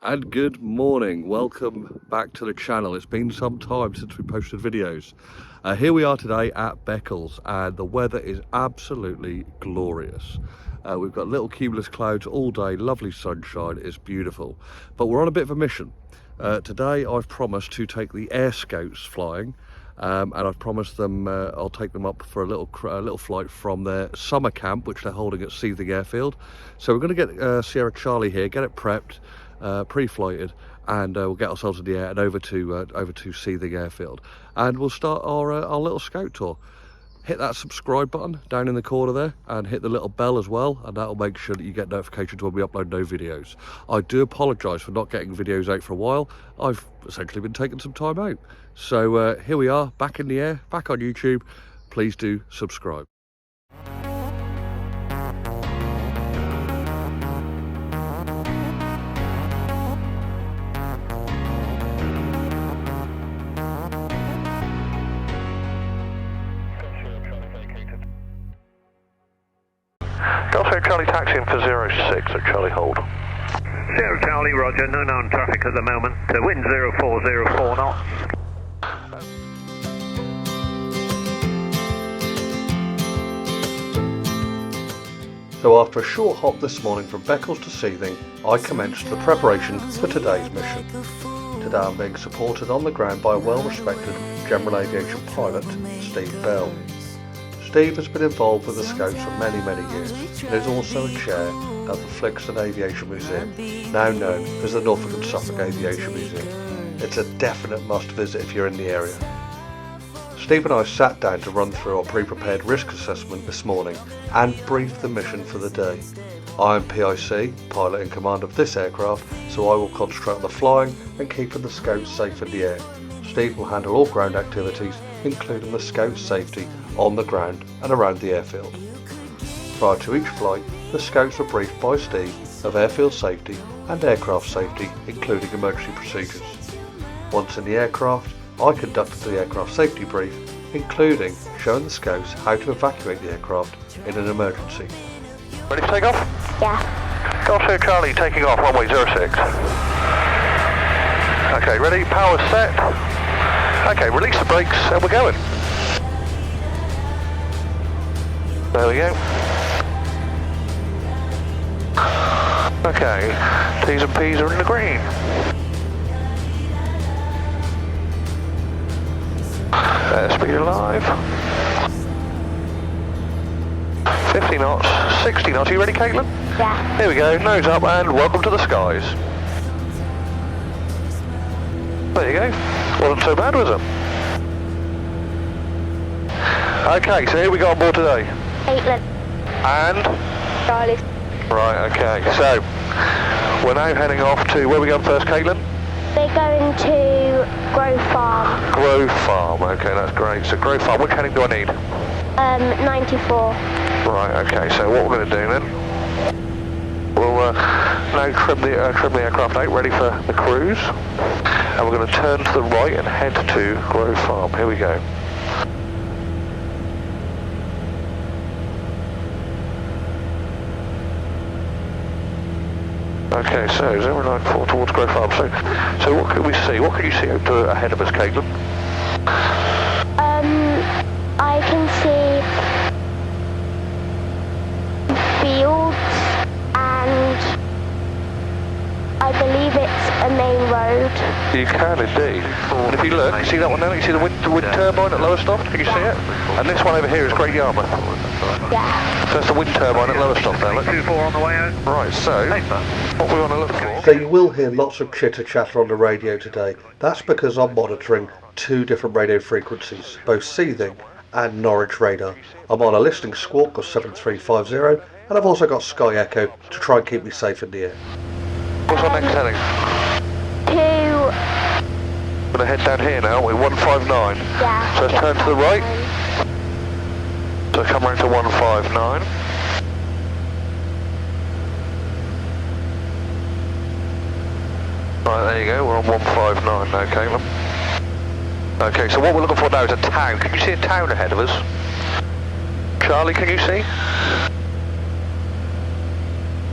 And good morning, welcome back to the channel. It's been some time since we posted videos. Here we are today at Beccles and the weather is absolutely glorious. We've got little cumulus clouds all day, lovely sunshine, it's beautiful. But we're on a bit of a mission. Today I've promised to take the Air Scouts flying and I've promised them I'll take them up for a little flight from their summer camp which they're holding at Seething Airfield. So we're going to get Sierra Charlie here, get it prepped, pre-flighted, and we'll get ourselves in the air and over to Seething Airfield, and we'll start our little scout tour. Hit that subscribe button down in the corner there and hit the little bell as well, and that'll make sure that you get notifications when we upload new videos. I do apologise for not getting videos out for a while. I've essentially been taking some time out. So here we are, back in the air, back on YouTube. Please do subscribe. Delta Charlie taxiing for 06 at Charlie Hold. 0 Charlie, roger, no known traffic at the moment. Wind 0404 knots. So after a short hop this morning from Beccles to Seething, I commenced the preparation for today's mission. Today I'm being supported on the ground by a well-respected general aviation pilot, Steve Bell. Steve has been involved with the Scouts for many years and is also a chair at the Flixton Aviation Museum, now known as the Norfolk and Suffolk Aviation Museum. It's a definite must visit if you're in the area. Steve and I sat down to run through our pre-prepared risk assessment this morning and brief the mission for the day. I am PIC, pilot in command of this aircraft, so I will concentrate on the flying and keeping the Scouts safe in the air. Steve will handle all ground activities, including the Scouts' safety on the ground and around the airfield. Prior to each flight, the Scouts were briefed by Steve of airfield safety and aircraft safety, including emergency procedures. Once in the aircraft, I conducted the aircraft safety brief, including showing the Scouts how to evacuate the aircraft in an emergency. Ready for takeoff? Yeah. Delta Charlie taking off, runway 06. Okay, ready, power set. Okay, release the brakes and we're going. There we go. Okay, T's and P's are in the green. Airspeed alive. 50 knots, 60 knots. Are you ready, Caitlin? Yeah. Here we go, nose up and welcome to the skies. There you go. Wasn't so bad, was it? Okay, so here we go on board today. Caitlin. And? Charlie. Right, okay, so we're now heading off to, where are we going first, Caitlin? We're going to Grove Farm. Grove Farm, okay, that's great. So Grove Farm, which heading do I need? 94. Right, okay, so what we're going to do then, we'll now trim the aircraft out, ready for the cruise. And we're going to turn to the right and head to Grove Farm. Here we go. Okay, so 094 towards Grove Farm. So what can we see? What can you see out ahead of us, Caitlin? I can see fields and I believe it's a main road. You can indeed. And if you look, see that one there? You see the wind turbine at Lowestoft? Can you see it? And this one over here is Great Yarmouth. Yeah. So that's the wind turbine at Lowestoft there, look. 24 on the way out. Right, so what we want to look for. So you will hear lots of chitter chatter on the radio today. That's because I'm monitoring two different radio frequencies, both Seething and Norwich radar. I'm on a listening squawk of 7350 and I've also got Sky Echo to try and keep me safe in the air. What's our next heading? We're going to head down here now, we're 159. Yeah. So let's turn to the right. So come round to 159. Right, there you go, we're on 159 now, Caitlin. Okay, so what we're looking for now is a town. Can you see a town ahead of us? Charlie, can you see?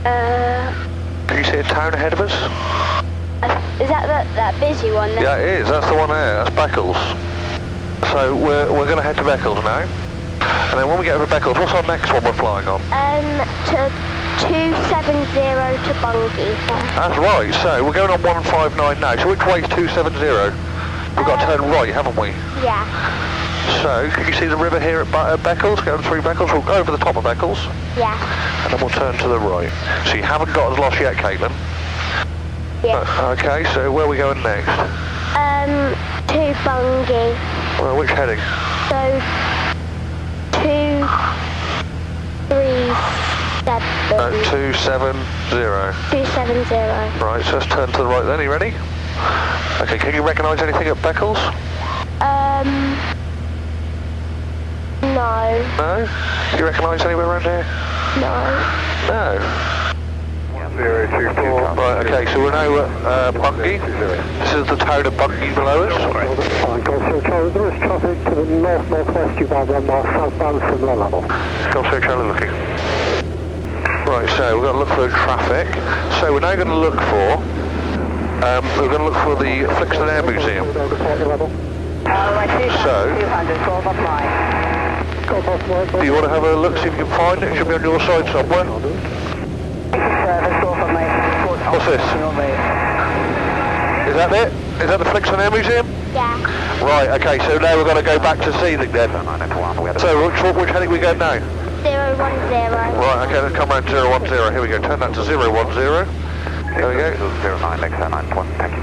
Can you see a town ahead of us? that busy one then? Yeah, it is. That's the one there. That's Beccles. So we're going to head to Beccles now. And then when we get over Beccles, what's our next one we're flying on? To 270 to Bungie. That's right. So we're going on 159 now. So which way is 270? We've got to turn right, haven't we? Yeah. So, can you see the river here at Beccles? Going through Beccles? We'll go over the top of Beccles. Yeah. And then we'll turn to the right. So you haven't got us lost yet, Caitlin? Yeah. Okay, so where are we going next? To Bungie. Well, which heading? So, 270. 270. Right, so let's turn to the right then. Are you ready? Okay, can you recognise anything at Beccles? No. No? Do you recognise anywhere around here? No. No. 024. Right, okay, so we're now at Bungie. This is the town of Bungie below us. There is traffic to the north-northwest, you about 1 mile southbound from low level. Gulf Charlie looking. Right, so we're going to look for traffic. So we're now going to look for the Flixton Air Museum. So, do you want to have a look, see if you can find it? It should be on your side somewhere. What's this? Is that it? Is that the Flixton Air Museum? Yeah. Right, okay, so now we're going to go back to Seething then. So which heading we go now? 010. Right, okay, let's come round 010. Here we go, turn that to 010. There we go. 0991, thank you.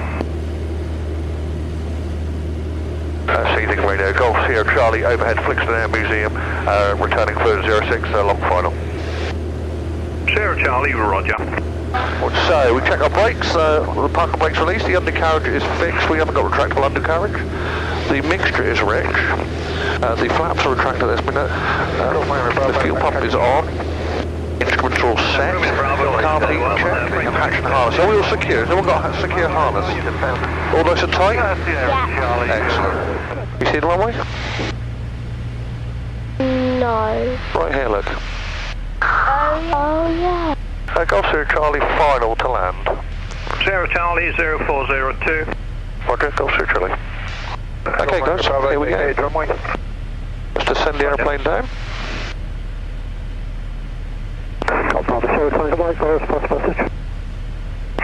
Seething Radio, Golf Sierra Charlie, overhead Flixton Air Museum, returning for 06, long final. Sierra Charlie, roger. So, we check our brakes, the parking brakes released, the undercarriage is fixed, we haven't got retractable undercarriage, the mixture is rich, the flaps are retracted at this minute, the fuel pump is on, instruments are all set, carb heat check, and hatch and harness. Are we all secure? Has everyone got a secure harness? All nice and tight? Yeah. Excellent. You see the runway? No. Right here, look. Oh yeah. Golf Sierra Charlie, final to land. Sierra Charlie, 0402. Roger, Golf Sierra Charlie. Okay guys, here we go. Just to send the airplane down.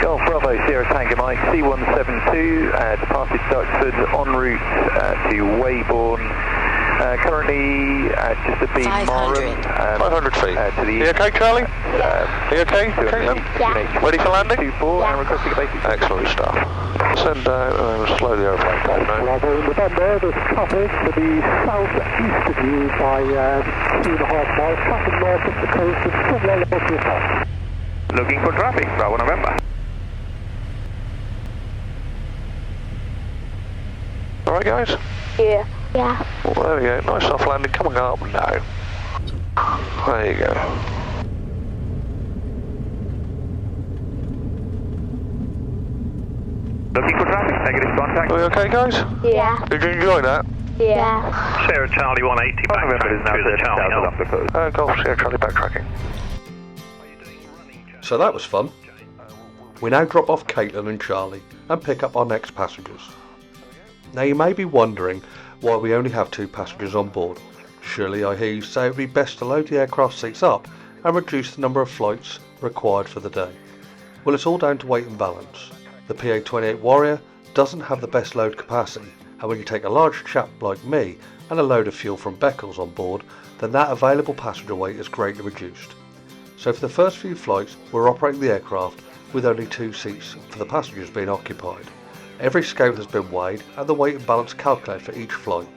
Golf Bravo, Sierra Tango Mike, C172, departed Duxford, en route to Weybourne. Currently just a beam 500. 500 feet. To the You okay, Charlie? Are you okay? Caitlin? Yeah. Ready for landing? 24 and requesting a basic. Excellent stuff. Send down and then slow the airplane down now. Bravo, in the bend there, there's traffic to the southeast of you by 2.5 miles, traffic north of the coast and still low level to the south. Looking for traffic, Bravo November. Alright guys? Yeah. Yeah. Well, there we go. Nice soft landing. Coming up now. There you go. Looking for traffic, negative contact. Are we okay guys? Yeah. Did you enjoy that? Yeah. Sierra Charlie 180 back to the Charlie Alpha. Golf Sierra Charlie backtracking. So that was fun. We now drop off Caitlin and Charlie and pick up our next passengers. Now you may be wondering why we only have 2 passengers on board. Surely I hear you say it would be best to load the aircraft seats up and reduce the number of flights required for the day. Well, it's all down to weight and balance. The PA28 Warrior doesn't have the best load capacity, and when you take a large chap like me and a load of fuel from Beccles on board, then that available passenger weight is greatly reduced. So for the first few flights we're operating the aircraft with only 2 seats for the passengers being occupied. Every scout has been weighed and the weight and balance calculated for each flight.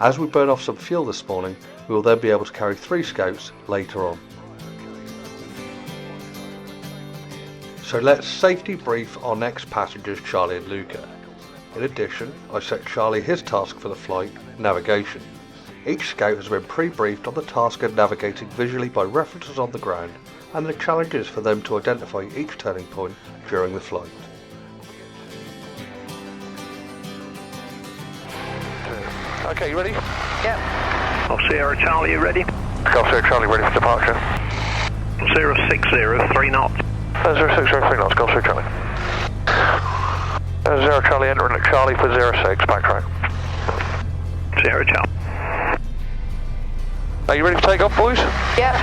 As we burn off some fuel this morning, we will then be able to carry 3 scouts later on. So let's safety brief our next passengers, Charlie and Luca. In addition, I set Charlie his task for the flight, navigation. Each scout has been pre-briefed on the task of navigating visually by references on the ground and the challenge is for them to identify each turning point during the flight. Okay, you ready? Yep. Sierra Charlie, you ready? Golf Sierra Charlie ready for departure. 060, 3 knots. 060, 3 knots, Golf Sierra Charlie. Zero Charlie entering at Charlie for 06, backtrack. 0 Charlie. Are you ready to take off, boys? Yep.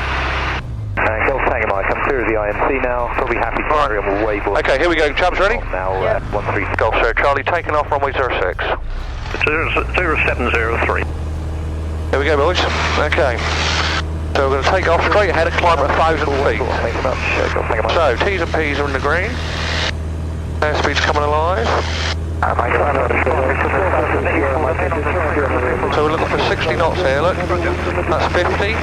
Golf Tango Mike, I'm clear of the IMC now. Probably happy to carry on with Weibo. Okay, here we go. Chaps ready? Now, 13. Golf Zero Charlie taking off runway 06. 0703. Here we go, boys. Okay. So we're going to take off straight ahead and climb at 1,000 feet. So T's and P's are in the green. Airspeed's coming alive. So we're looking for 60 knots here, look. That's 50.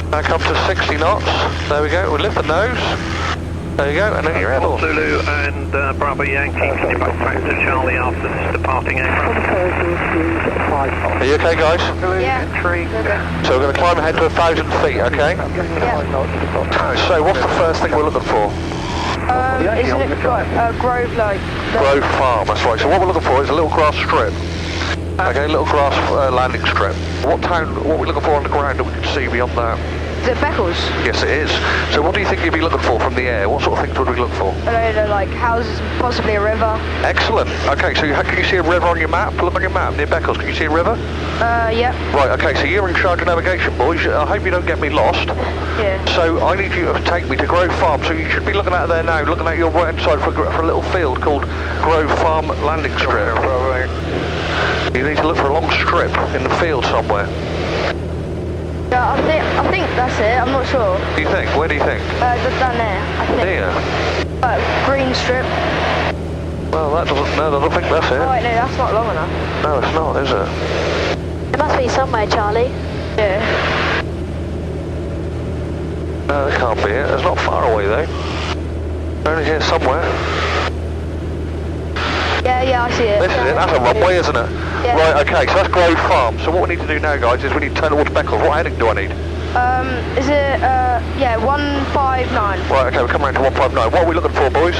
Now come to 60 knots. There we go. We'll lift the nose. There you go, and then you're at all. Zulu and Bravo Yankee, can you backtrack to Charlie after this departing aircraft? Are you okay, guys? Yeah. So we're going to climb ahead to 1,000 feet, okay? Yeah. So what's the first thing we're looking for? Isn't it Grove like? Grove Farm, that's right. So what we're looking for is a little grass strip. Okay, a little grass landing strip. What are we looking for on the ground that we can see beyond that? Is it Beccles? Yes, it is. So what do you think you'd be looking for from the air? What sort of things would we look for? I don't know, like houses, possibly a river. Excellent. Okay, so can you see a river on your map? Look on your map near Beccles. Can you see a river? Yep. Right, okay, so you're in charge of navigation, boys. I hope you don't get me lost. Yeah. So I need you to take me to Grove Farm. So you should be looking out there now, looking at your right hand side for a little field called Grove Farm Landing Strip. You need to look for a long strip in the field somewhere. Yeah, I think that's it. I'm not sure. Do you think? Where do you think? Just down there. I think. Here. Green strip. Well, that doesn't. No, I don't think that's it. Oh wait, no, that's not long enough. No, it's not, is it? It must be somewhere, Charlie. Yeah. No, that can't be it. It's not far away though. They're only here somewhere. Yeah, I see it. This is it. That's a runway, isn't it? Yeah. Right. Okay. So that's Grove Farm. So what we need to do now, guys, is we need to turn towards Beccles. What heading do I need? Is it 159? Right. Okay. We're coming around to 159. What are we looking for, boys?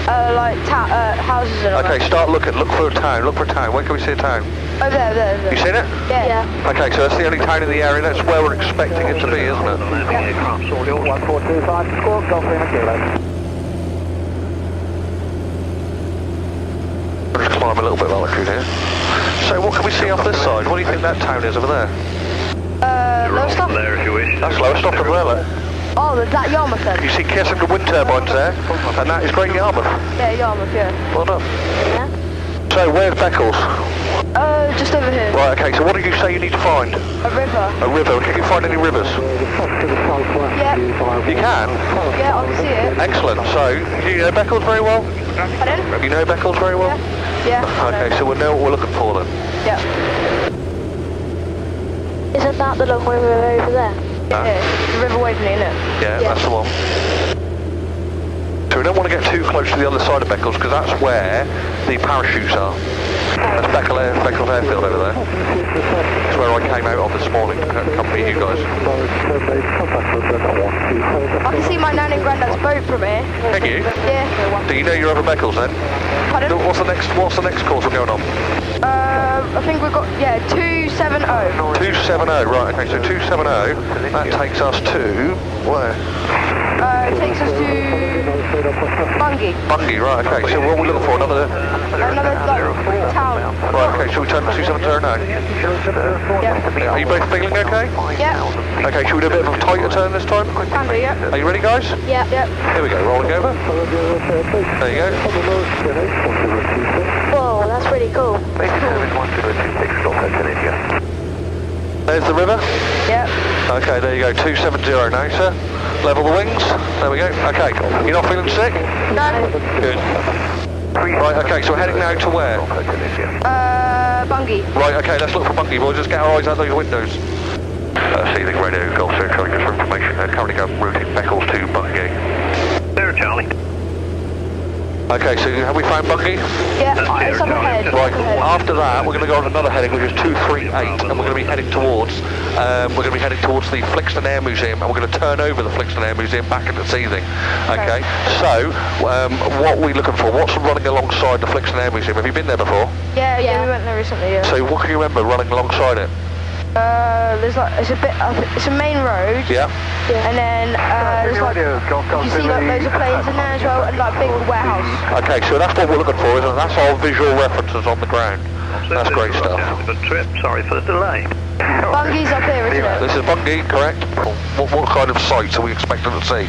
Like houses and all Okay. that. Start looking. Look for a town. Look for a town. Where can we see a town? Over there. You seen it? Yeah. Okay. So that's the only town in the area. That's where we're expecting it to be, isn't it? Aircraft, all yours. 1425, squawk, Golf Lima Kilo. We'll just climb a little bit of altitude here. So what can we see off this side? What do you think that town is over there? Lowestoft? There if you wish. That's Lowestoft over there, look. Oh, there's that Yarmouth then? You see Kissington wind turbines there, and that is Great Yarmouth. Yeah, Yarmouth, yeah. Well done. Yeah? So where's Beccles? Just over here. Right, okay, so what did you say you need to find? A river. A river. Can you find any rivers? Yeah. You can? Yeah, I can see it. Excellent. So, do you know Beccles very well? Pardon? You know Beccles very well? Yeah. Okay, so we'll know what we're looking for then. Yeah. Isn't that the long river over there? Yeah, the River Waveney, isn't it? Yeah, that's the one. So we don't want to get too close to the other side of Beccles because that's where the parachutes are. That's Beccles Airfield over there. That's where I came out of this morning to come meet you guys. I can see my nan and granddad's boat from here. Can you? Yeah. Do you know you're over Beccles then? Pardon? So what's the next course we're going on? I think we've got, 270. 270, right, okay, so 270, that takes us to, where? It takes us to Bungay. Bungay, right, okay, so what are we looking for, another town. Right, okay, shall we turn to 270 now? Yeah. Are you both feeling okay? Yeah. Okay, shall we do a bit of a tighter turn this time? Can do, yeah. Are you ready, guys? Yeah. Yep. Here we go, rolling over. There you go. Whoa, that's really cool. There's the river. Yep. Okay, there you go, 270 now, sir. Level the wings. There we go. Okay, you're not feeling sick? No. Good. Right, okay, so we're heading now to where? Bungay. Right, okay, let's look for Bungay, boys. Just get our eyes out those windows. Seething radio, Golf Zero Charlie, just for information. Currently going routing Beccles to Bungay. There, Charlie. Okay, so have we found Bungay? Yeah, it's up ahead. Right, after that, we're going to go on another heading, which is 238, and we're going to be heading towards the Flixton Air Museum, and we're going to turn over the Flixton Air Museum back into Seething. Okay, so what are we looking for? What's running alongside the Flixton Air Museum? Have you been there before? Yeah, we went there recently, yeah. So what can you remember running alongside it? There's like, it's a main road. Yeah. And then there's like, you see like loads of planes in there as well, and like big warehouse. Okay, so that's what we're looking for, isn't it? That's our visual references on the ground. That's great stuff. Good trip, sorry for the delay. Bungie's up here, isn't it? This is Bungay, correct? What kind of sights are we expecting to see?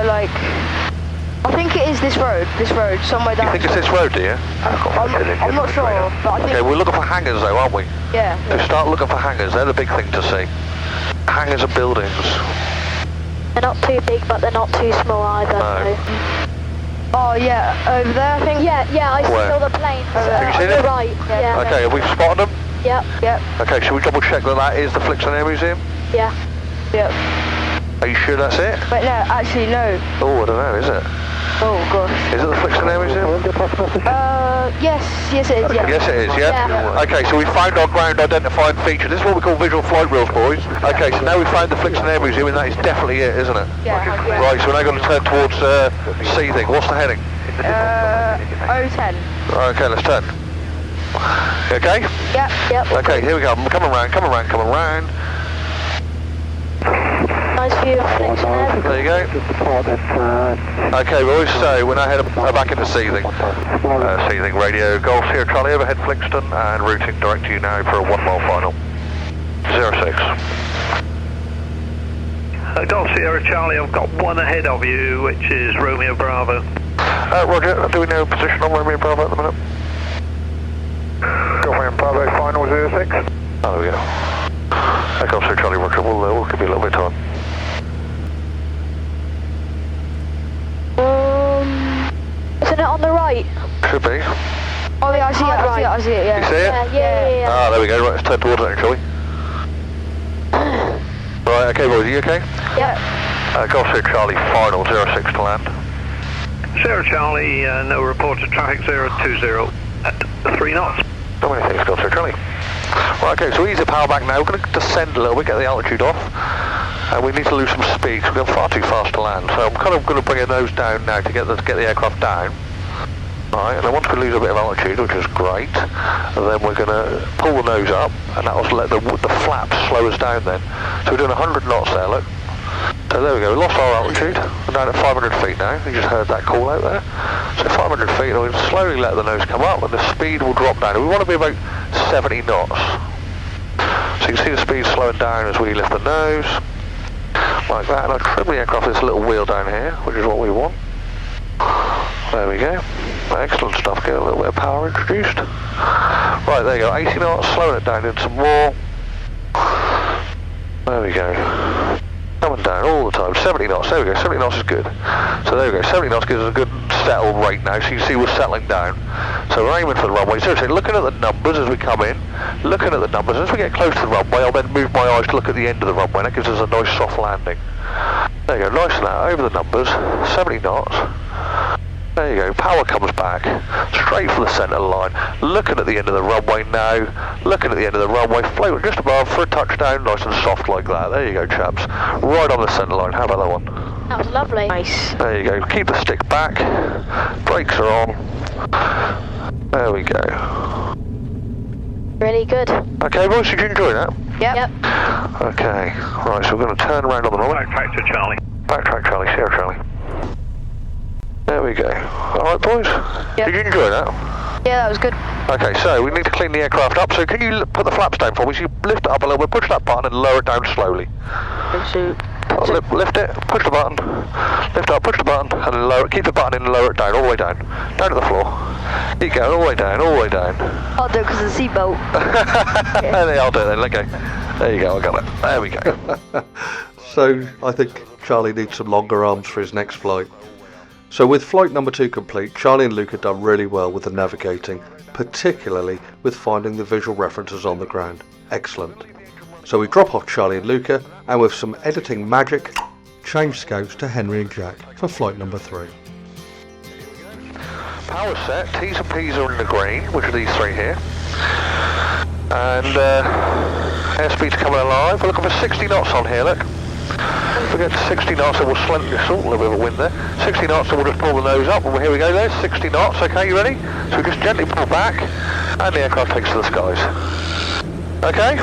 Like, I think it is this road, somewhere down. You think it's this road, do you? I'm not sure, but I think... Okay, we're looking for hangars though, aren't we? Yeah. So start looking for hangars, they're the big thing to see. Hangars and buildings. They're not too big, but they're not too small either. No. So. Oh yeah, over there I think. Yeah, I Where? saw the planes. Have you seen it? Right. Yeah. Okay, have we spotted them? Yep. Okay, should we double check that is the Flixton Air Museum? Yeah. Yep. Are you sure that's it? But no, actually no. Oh, I don't know, is it? Oh gosh. Is it the Flixton Air Museum? Yes it is, yeah. Yes it is, yeah? Okay, so we found our ground identifying feature. This is what we call visual flight reels, boys. Okay, so now we found the Flixton Air Museum and that is definitely it, isn't it? Yeah. Right, so we're now going to turn towards Seething. What's the heading? 010. Okay, let's turn. Okay? Yep. Okay, here we go. Come around. Nice view of Flixton Airfield. There you go. Okay, boys, so we're now heading back into Seething. Seething radio, Golf Sierra Charlie overhead Flixton and routing direct to you now for a 1 mile final. 06. Golf Sierra Charlie, I've got one ahead of you, which is Romeo Bravo. Roger, do we know position on Romeo Bravo at the minute? Golf Sierra Bravo final 06. Oh, there we go. Golf Sierra Charlie, Roger, we'll give you a little bit of time. Isn't it on the right? Should be. Oh yeah, I see it, yeah. You see it? Yeah. Ah, there we go, right, let's turn towards it, shall we? Right, okay boys, are you okay? Yep. Golf Sierra Charlie, final 06 to land. Sierra Charlie, no report of traffic 020 at 3 knots. How many things, Golf Sierra Charlie? Right, okay, so we ease the power back now. We're going to descend a little bit, get the altitude off. And we need to lose some speed, because we're going far too fast to land. So I'm kind of going to bring a nose down now to get the aircraft down. Right, and then once we lose a bit of altitude, which is great, and then we're going to pull the nose up, and that will let the flaps slow us down then. So we're doing 100 knots there, look. So there we go, we lost our altitude. We're down at 500 feet now. You just heard that call out there. So 500 feet, and we'll slowly let the nose come up, and the speed will drop down. We want to be about 70 knots. So you can see the speed slowing down as we lift the nose. Like that, and I'll trim the aircraft with this little wheel down here, which is what we want. There we go. Excellent stuff, get a little bit of power introduced. Right, there you go, 80 knots, slowing it down in some more. There we go. Coming down all the time, 70 knots, there we go, 70 knots is good. So there we go, 70 knots gives us a good settled rate now, so you can see we're settling down. So we're aiming for the runway, seriously, looking at the numbers as we come in, looking at the numbers, as we get close to the runway, I'll then move my eyes to look at the end of the runway, and that gives us a nice soft landing. There you go, nice and that, over the numbers, 70 knots. There you go, power comes back, straight for the centre line, looking at the end of the runway now, looking at the end of the runway, floating just above for a touchdown, nice and soft like that. There you go, chaps, right on the centre line. How about that one? That was lovely. Nice. There you go, keep the stick back, brakes are on, there we go. Really good. Okay boys, did you enjoy that? Yep. Okay, right, so we're going to turn around on the runway. Backtrack to Charlie. Backtrack Charlie, Sierra Charlie. There we go. Alright boys, Yep. Did you enjoy that? Yeah, that was good. Okay, so we need to clean the aircraft up, so can you put the flaps down for me? So you lift it up a little bit, push that button and lower it down slowly. Lift it, push the button, lift up, push the button and then lower it, keep the button in and lower it down, all the way down. Down to the floor. Keep going, all the way down, all the way down. I'll do it because of the seatbelt. I'll do it then, okay. There you go, I got it. There we go. So I think Charlie needs some longer arms for his next flight. So with flight number 2 complete, Charlie and Luke have done really well with the navigating, particularly with finding the visual references on the ground. Excellent. So we drop off Charlie and Luca, and with some editing magic, change scouts to Henry and Jack for flight number 3. Power set, T's and P's are in the green, which are these three here. And airspeed's coming alive. We're looking for 60 knots on here, look. If we get to 60 knots, then we'll slightly, a little bit of a wind there. 60 knots, and we'll just pull the nose up. Well, here we go, there's 60 knots. Okay, you ready? So we just gently pull back, and the aircraft takes to the skies. Okay?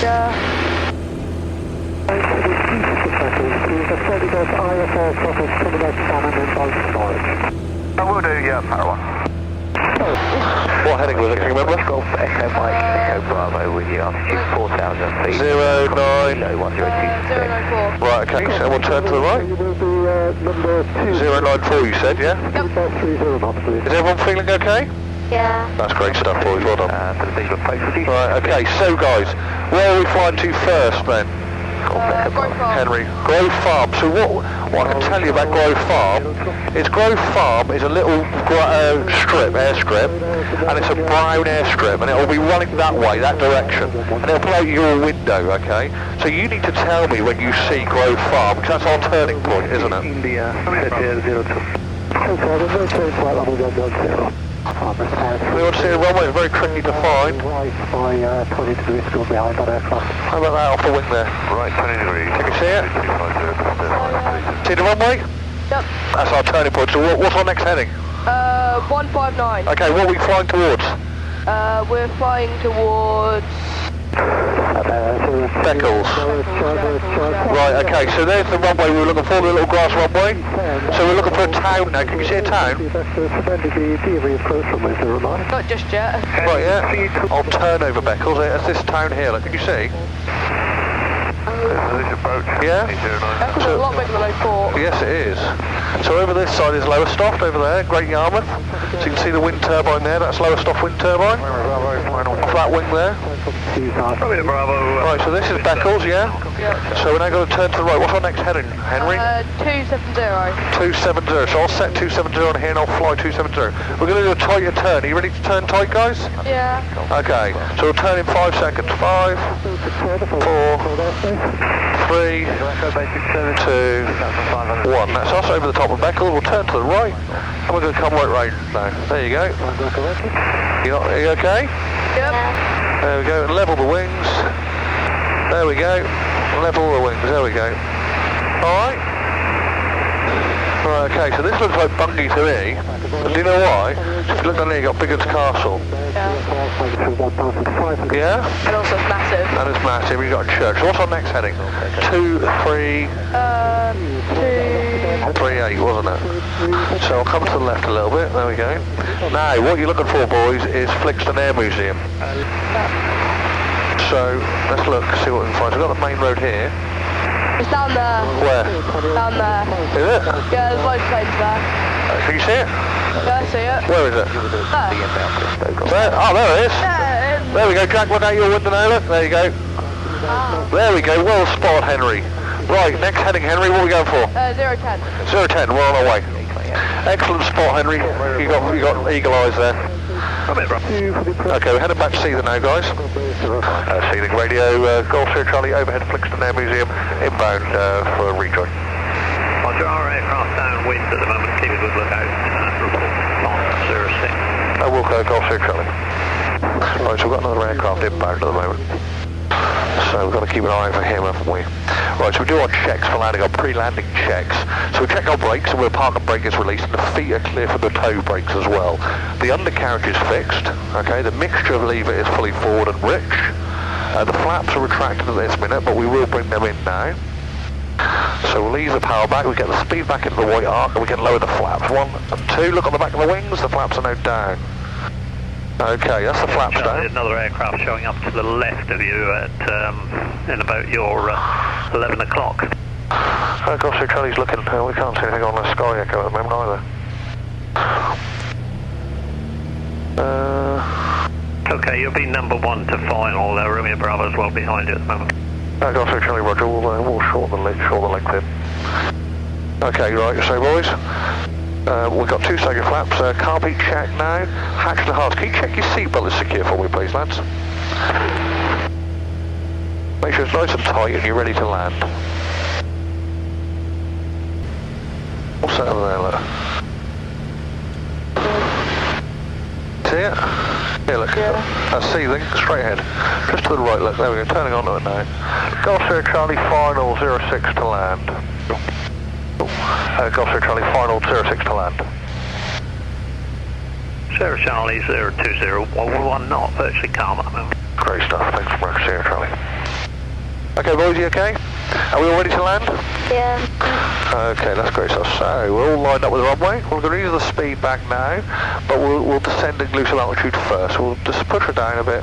Yeah. I will do, yeah, Power 1. What heading was it, can you remember? Golf Echo Mike, Echo Bravo with you, altitude 4,000 feet. 09. No, 102. 094. Right, okay, so we'll turn to the right. 094 you said, yeah? Is everyone feeling okay? Yeah. That's great stuff, boys, well done. For the visual approach with you. Right, okay, so guys, where are we flying to first then? Grove Farm. Henry, Grove Farm. So what I can tell you about Grove Farm is Grove Farm is a little airstrip, and it's a brown airstrip, and it'll be running that way, that direction, and it'll play out your window, okay? So you need to tell me when you see Grove Farm, because that's our turning point, isn't it? India, 02. We want to see the runway, it's very tricky to find. Right by 20 degrees still behind that aircraft. How about that off the wing there? Right, 20 degrees. Can you see it? See the runway? Yep. That's our turning point. So what's our next heading? 159. Okay, what are we flying towards? We're flying towards... Beccles. Right, okay, so there's the runway we were looking for, the little grass runway. So we're looking for a town now. Can you see a town? Not just yet. Right, yeah. I'll turn over Beccles. There's this town here, look, can you see? Yeah? That's a lot bigger than I thought. Yes, it is. So over this side is Lowestoft, over there, Great Yarmouth. So you can see the wind turbine there, that's Lowestoft wind turbine. Off that wing there. Bravo. Right, so this is Beccles, yeah? So we're now going to turn to the right. What's our next heading, Henry? 270. 270. So I'll set 270 on here and I'll fly 270. We're going to do a tighter turn. Are you ready to turn tight, guys? Yeah. Okay, so we'll turn in 5 seconds. 5, 4, 3, 2, 1. That's us over the top of Beccles. We'll turn to the right and we're going to come right round now. There you go. Are you okay? Yep. There we go. Level the wings. There we go. Level the wings. There we go. Alright. Right, okay, so this looks like Bungay to me. And do you know why? If you look down there, you've got Biggott's Castle. Yeah. Yeah? And also it's massive. And it's massive. You've got a church. So what's our next heading? 2, 3... 38, wasn't it? So I'll come to the left a little bit. There we go. Now, what you're looking for, boys, is Flixton Air Museum. So let's look, see what we can find. So we've got the main road here. It's down there. Where? Down there. Is it? Yeah, there's loads of planes there. Can you see it? Yeah, I see it. Where is it? There. There? Oh, there it is. Yeah, There we go. Jack, look out your window now. Look. There you go. There we go. Well spotted, Henry. Right, next heading, Henry. What are we going for? 010. 010. We're on our way. Excellent spot, Henry. You got eagle eyes there. Okay, we're heading back to Seething now, guys. Seething radio, Golf Sierra Charlie, overhead Flixton Air Museum, inbound for a rejoin. Roger, our aircraft downwind at the moment, keep a good lookout. Report on 06. We'll go Golf Sierra Charlie. Right, so we've got another aircraft inbound at the moment. So we've got to keep an eye out for him, haven't we? Right, so we do our checks for landing, our pre-landing checks. So we check our brakes, and we'll park and brake is released, and the feet are clear for the toe brakes as well. The undercarriage is fixed, okay? The mixture of lever is fully forward and rich. The flaps are retracted at this minute, but we will bring them in now. So we'll ease the power back, we get the speed back into the white arc, and we can lower the flaps. 1 and 2, look on the back of the wings, the flaps are now down. Okay, that's the flaps down. Another aircraft showing up to the left of you at in about your 11 o'clock. Golf Sierra Charlie's looking, we can't see anything on the Sky Echo at the moment either. Okay, you'll be number 1 to final. Romeo Bravo as well behind you at the moment. Golf Sierra Charlie, Roger, we'll shorten the length in. Okay, right, so boys, we've got 2 stagger flaps, car beat check now, hatch to heart. Can you check your seatbelt is secure for me, please, lads? Make sure it's nice and tight and you're ready to land. All set over there, look. See it? Here, look. That's Seething, straight ahead. Just to the right, look. There we go, turning onto it now. Golf Sierra Charlie, final 06 to land. Golf Sierra Charlie, final 06 to land. Sierra Charlie 020, not virtually calm at the moment. Great stuff, thanks very much, Sierra Charlie. Okay, boys, you okay? Are we all ready to land? Yeah. Okay, that's great stuff. So, we're all lined up with the runway. We're going to use the speed back now, but we'll descend in loose altitude first. We'll just push her down a bit.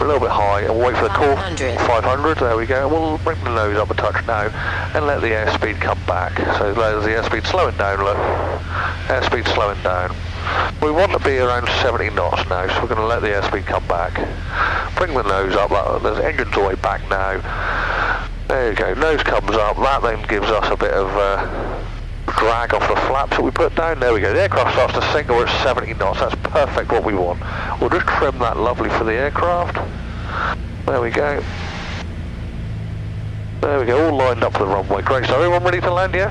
We're a little bit high, and we'll wait for the call. 500, there we go. We'll bring the nose up a touch now, and let the airspeed come back. So there's the airspeed slowing down, look. Airspeed slowing down. We want to be around 70 knots now, so we're going to let the airspeed come back. Bring the nose up, there's engines all the way back now. There you go, nose comes up, that then gives us a bit of drag off the flaps that we put down. There we go, the aircraft starts to sink, we're at 70 knots, that's perfect what we want. We'll just trim that lovely for the aircraft. There we go. There we go, all lined up for the runway. Great, so everyone ready to land, yeah?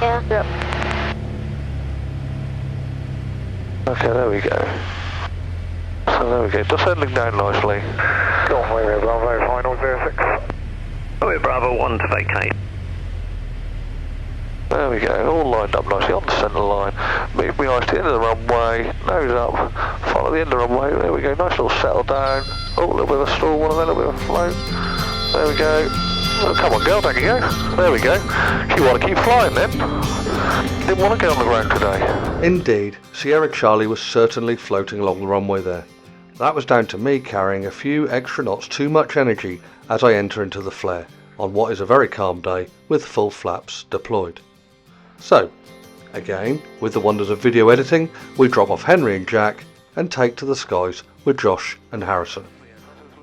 Yeah. Yep. Okay, there we go. So there we go, descending down nicely. Go on, Romeo Bravo, final 06. Romeo Bravo 1 to vacate. There we go, all lined up nicely on the centre line. Move me eyes to the end of the runway, nose up, follow the end of the runway, there we go, nice little settle down. Oh, a little bit of a stall, one of them, a little bit of a float. There we go. Oh, come on girl, down you go. There we go. You want to keep flying then? Didn't want to get on the ground today. Indeed, Sierra Charlie was certainly floating along the runway there. That was down to me carrying a few extra knots too much energy as I enter into the flare, on what is a very calm day with full flaps deployed. So, again, with the wonders of video editing, we drop off Henry and Jack and take to the skies with Josh and Harrison.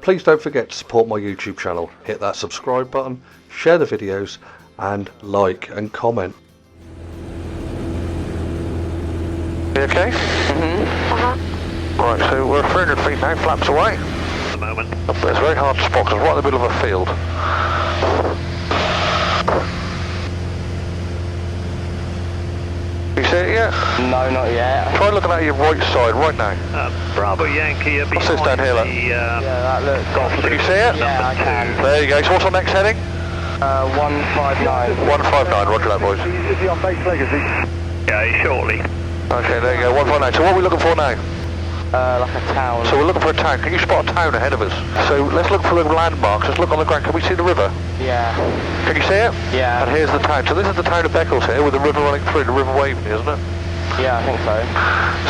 Please don't forget to support my YouTube channel, hit that subscribe button, share the videos and like and comment. You okay? Right, so we're 300 feet now, flaps away. At the moment. It's very hard to spot because we're right in the middle of a field. You see it yet? No, not yet. Try looking at your right side right now. Bravo Yankee, What's this down here, look? Yeah, that looks Golf Can you see it? Yeah, I can. There you go, so what's our next heading? 159. 159, roger that boys. Is he on base legacy? Yeah, shortly. Okay, there you go, 159. So what are we looking for now? Like a town. So we're looking for a town. Can you spot a town ahead of us? So let's look for the landmarks. Let's look on the ground. Can we see the river? Yeah. Can you see it? Yeah. And here's the town. So this is the town of Beccles here with the river running through, the River Waveney, isn't it? Yeah, I think so.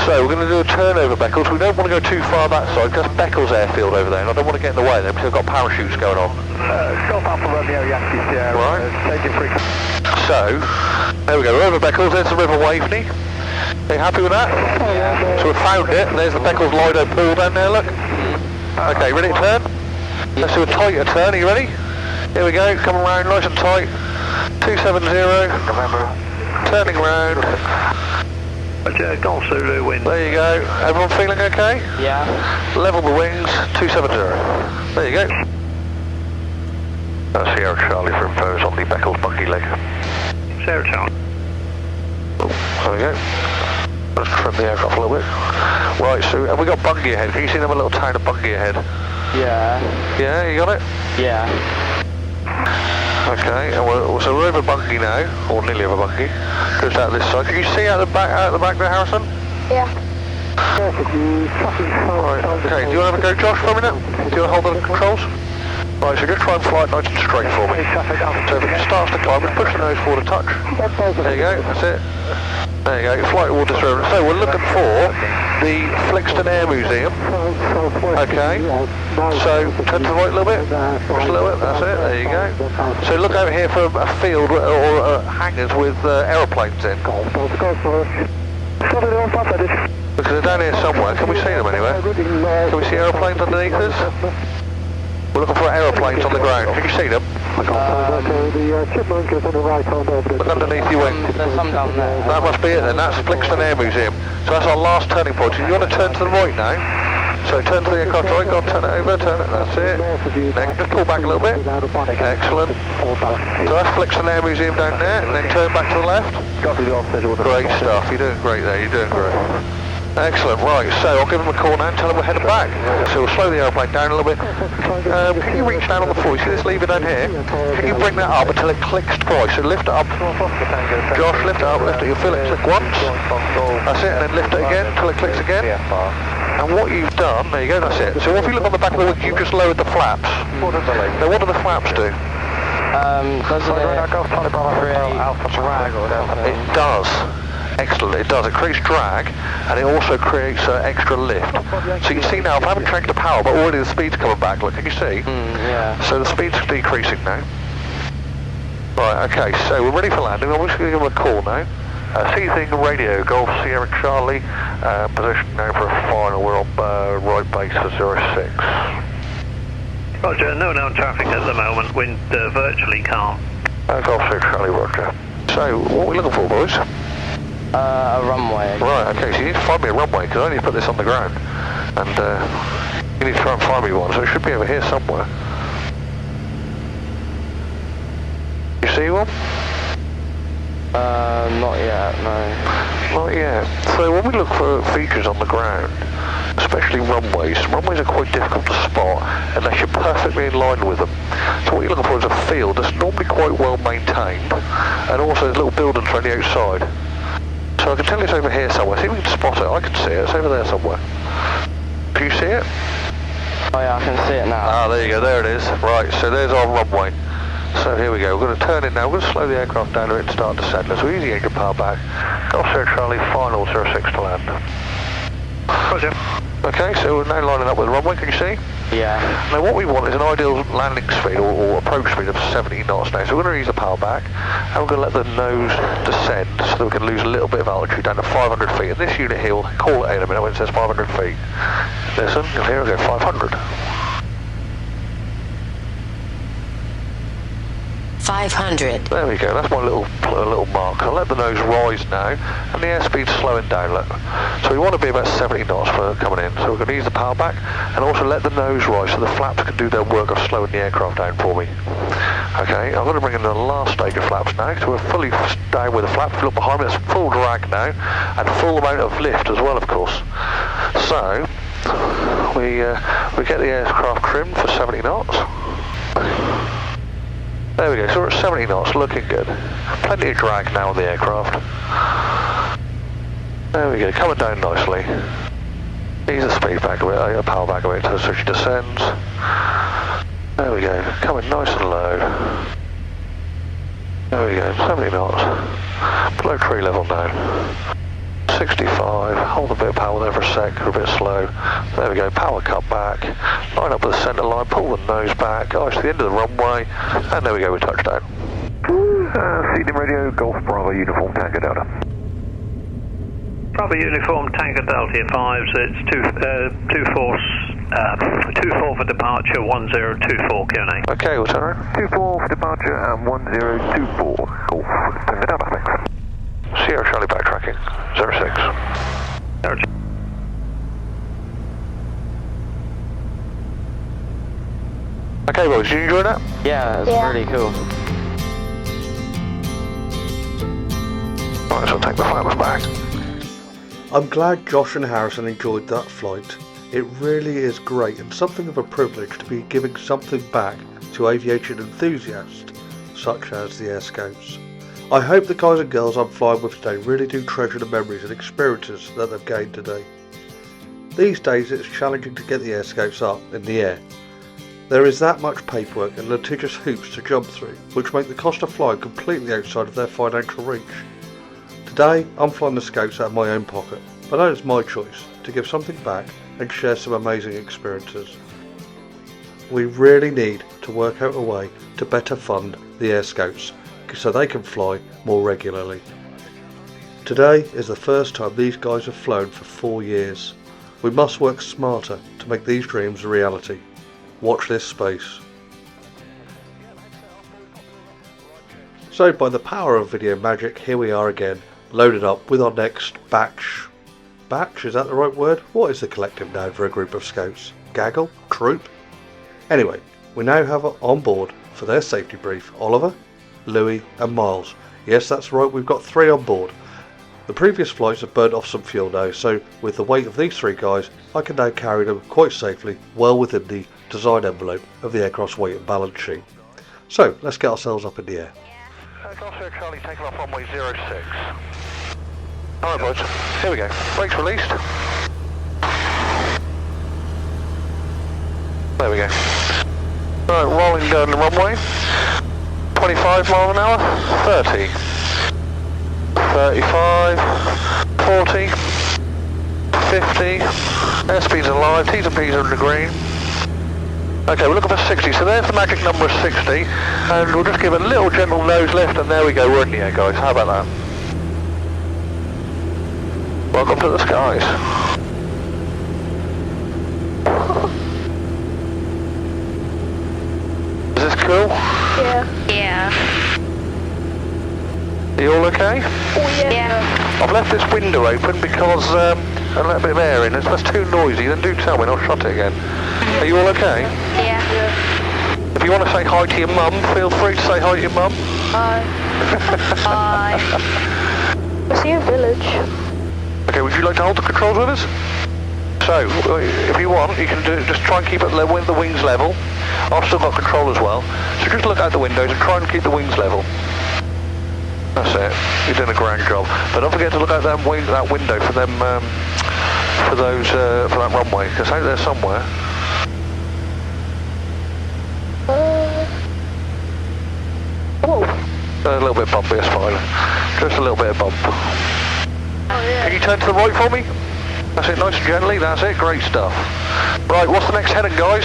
So we're going to do a turn over Beccles. We don't want to go too far that side because that's Beccles Airfield over there and I don't want to get in the way there because we've got parachutes going on. Golf Alpha Romeo Yankee Sierra. Right. Taking frequency. So, there we go. We're over Beccles. There's the River Waveney. Are you happy with that? Yeah. So we've found it. There's the Beccles Lido pool down there, look. Okay, ready to turn? Let's do a tighter turn. Are you ready? Here we go. Coming round nice and tight. 270. Remember. Turning round. Roger, Golf Zulu wind. There you go. Everyone feeling okay? Yeah. Level the wings. 270. There you go. Sierra Charlie for infos on the Beccles buggy leg. Sierra Charlie. There we go. Let's trim the aircraft a little bit. Right, so have we got Bungay ahead? Can you see them a little town of Bungay ahead? Yeah. Yeah, you got it? Yeah. Okay, and so we're over Bungay now, or nearly over Bungay. Goes out this side. Can you see out the back there, Harrison? Yeah. Right, okay, do you want to have a go, Josh, for a minute? Do you want to hold the controls? Right, so just try and fly it nice and straight for me. So if it starts to climb, just push the nose forward a touch. There you go, that's it. There you go, flight water disturbance. So we're looking for the Flixton Air Museum. Okay, so turn to the right a little bit, push a little bit, that's it, there you go. So look over here for a field or hangars with aeroplanes in. Because they're down here somewhere, can we see them anywhere? Can we see aeroplanes underneath us? We're looking for aeroplanes on the ground. Can you see them? Look underneath your wing. There's some down there. That must be it then. That's Flixton Air Museum. So that's our last turning point. So you want to turn to the right now? So turn to the aircraft right. Go on, turn it over. Turn it. That's it. Then just pull back a little bit. Excellent. So that's Flixton Air Museum down there. And then turn back to the left. Great stuff. You're doing great there. You're doing great. Excellent, right, so I'll give them a call now and tell them we're heading back. So we'll slow the aeroplane down a little bit. Can you reach down on the floor? You see this lever down here? Can you bring that up until it clicks twice? So lift it up. Josh, lift it up, lift it. You'll feel it click once. That's it, and then lift it again until it clicks again. And what you've done, there you go, that's it. So if you look on the back of the wing, you've just lowered the flaps. Now what do the flaps do? Doesn't it create drag or something? It does. Excellent, it does. It creates drag and it also creates extra lift. So you can see now, I haven't changed the power, but already the speed's coming back. Look, can you see? Yeah. So the speed's decreasing now. Right, okay, so we're ready for landing. I'm just going to give them a call now. Seething radio, Golf Sierra Charlie, position now for a final. We're on right base for 06. Roger, no known traffic at the moment, wind virtually calm. Golf Sierra Charlie, roger. So, what are we looking for, boys? A runway. Right, okay, so you need to find me a runway, because I need to put this on the ground. And you need to try and find me one, so it should be over here somewhere. You see one? Not yet, no. Not yet. So when we look for features on the ground, especially runways are quite difficult to spot unless you're perfectly in line with them. So what you're looking for is a field that's normally quite well maintained, and also there's little buildings around the outside. So I can tell it's over here somewhere. See if we can spot it. I can see it. It's over there somewhere. Can you see it? Oh yeah, I can see it now. Ah, there you go. There it is. Right, so there's our runway. So here we go. We're going to turn in now. We're going to slow the aircraft down a bit and start descending. So use the engine power back. Golf Sierra Charlie, final 06 to land. Roger. Okay, so we're now lining up with the runway. Can you see? Yeah. Now what we want is an ideal landing speed or approach speed of 70 knots now. So we're going to use the power back and we're going to let the nose descend so that we can lose a little bit of altitude down to 500 feet. And this unit here will call it in a minute when it says 500 feet. Listen, here we go, 500. 500. There we go, that's my little mark. I'll let the nose rise now, and the airspeed's slowing down, look. So we want to be about 70 knots for coming in. So we're going to use the power back, and also let the nose rise so the flaps can do their work of slowing the aircraft down for me. Okay, I'm going to bring in the last stage of flaps now, so we're fully down with the flaps. If you look behind me, it's full drag now, and full amount of lift as well, of course. So, we get the aircraft trimmed for 70 knots. There we go, so we're at 70 knots, looking good. Plenty of drag now on the aircraft. There we go, coming down nicely. Ease the speed back a bit, power back a bit so she descends. There we go, coming nice and low. There we go, 70 knots. Below tree level now. 65, hold a bit of power there for a sec, we're a bit slow. There we go, power cut back, line up with the centre line, pull the nose back, guys to the end of the runway, and there we go, we touched down. Seething radio, Golf Bravo Uniform Tango Delta. Bravo Uniform Tango Delta 5s, it's 24 for departure, 1024 Q&A. Okay, we'll turn around. 24 for departure and 1024. Golf Tango Delta, thanks. Sierra Charlie backtracking, 06. Okay boys, did you enjoy that? Yeah, it's really cool. Right, so I'll take the flaps back. I'm glad Josh and Harrison enjoyed that flight. It really is great and something of a privilege to be giving something back to aviation enthusiasts such as the Air Scouts. I hope the guys and girls I'm flying with today really do treasure the memories and experiences that they've gained today. These days it's challenging to get the Air Scouts up in the air. There is that much paperwork and litigious hoops to jump through, which make the cost of flying completely outside of their financial reach. Today I'm flying the Scouts out of my own pocket, but that is my choice to give something back and share some amazing experiences. We really need to work out a way to better fund the Air Scouts so they can fly more regularly. Today is the first time these guys have flown for 4 years. We must work smarter to make these dreams a reality. Watch this space. So by the power of video magic, here we are again, loaded up with our next batch. Batch, is that the right word? What is the collective noun for a group of Scouts? Gaggle? Troop? Anyway, we now have on board for their safety brief Oliver, Louis and Miles. Yes, that's right, we've got 3 on board. The previous flights have burnt off some fuel now, so with the weight of these 3 guys, I can now carry them quite safely, well within the design envelope of the aircraft's weight and balance sheet. So let's get ourselves up in the air. Gulf Charlie taking off runway 06. Alright boys, here we go. Brakes released. There we go. Right, rolling down the runway. 25 miles an hour, 30, 35, 40, 50, airspeeds are live, T's and P's are in the green. Okay, we're looking for 60, so there's the magic number of 60, and we'll just give a little gentle nose lift, and there we go, we're in the air guys, how about that? Welcome to the skies. Is this cool? Yeah. Are you all okay? Oh yeah. I've left this window open because I let a bit of air in. If that's too noisy, then do tell me and I'll shut it again. Are you all okay? Yeah. If you want to say hi to your mum, feel free to say hi to your mum. Hi. I see a village. Okay, would you like to hold the controls with us? So, if you want, you can just try and keep it with the wings level. I've still got control as well. So just look out the windows and try and keep the wings level. That's it. You're doing a grand job. But don't forget to look out that window for them, for that runway, because out there somewhere. Whoa. A little bit bumpy, it's fine. Just a little bit of bump. Oh yeah. Can you turn to the right for me? That's it, nice and gently, that's it, great stuff. Right, what's the next heading, guys?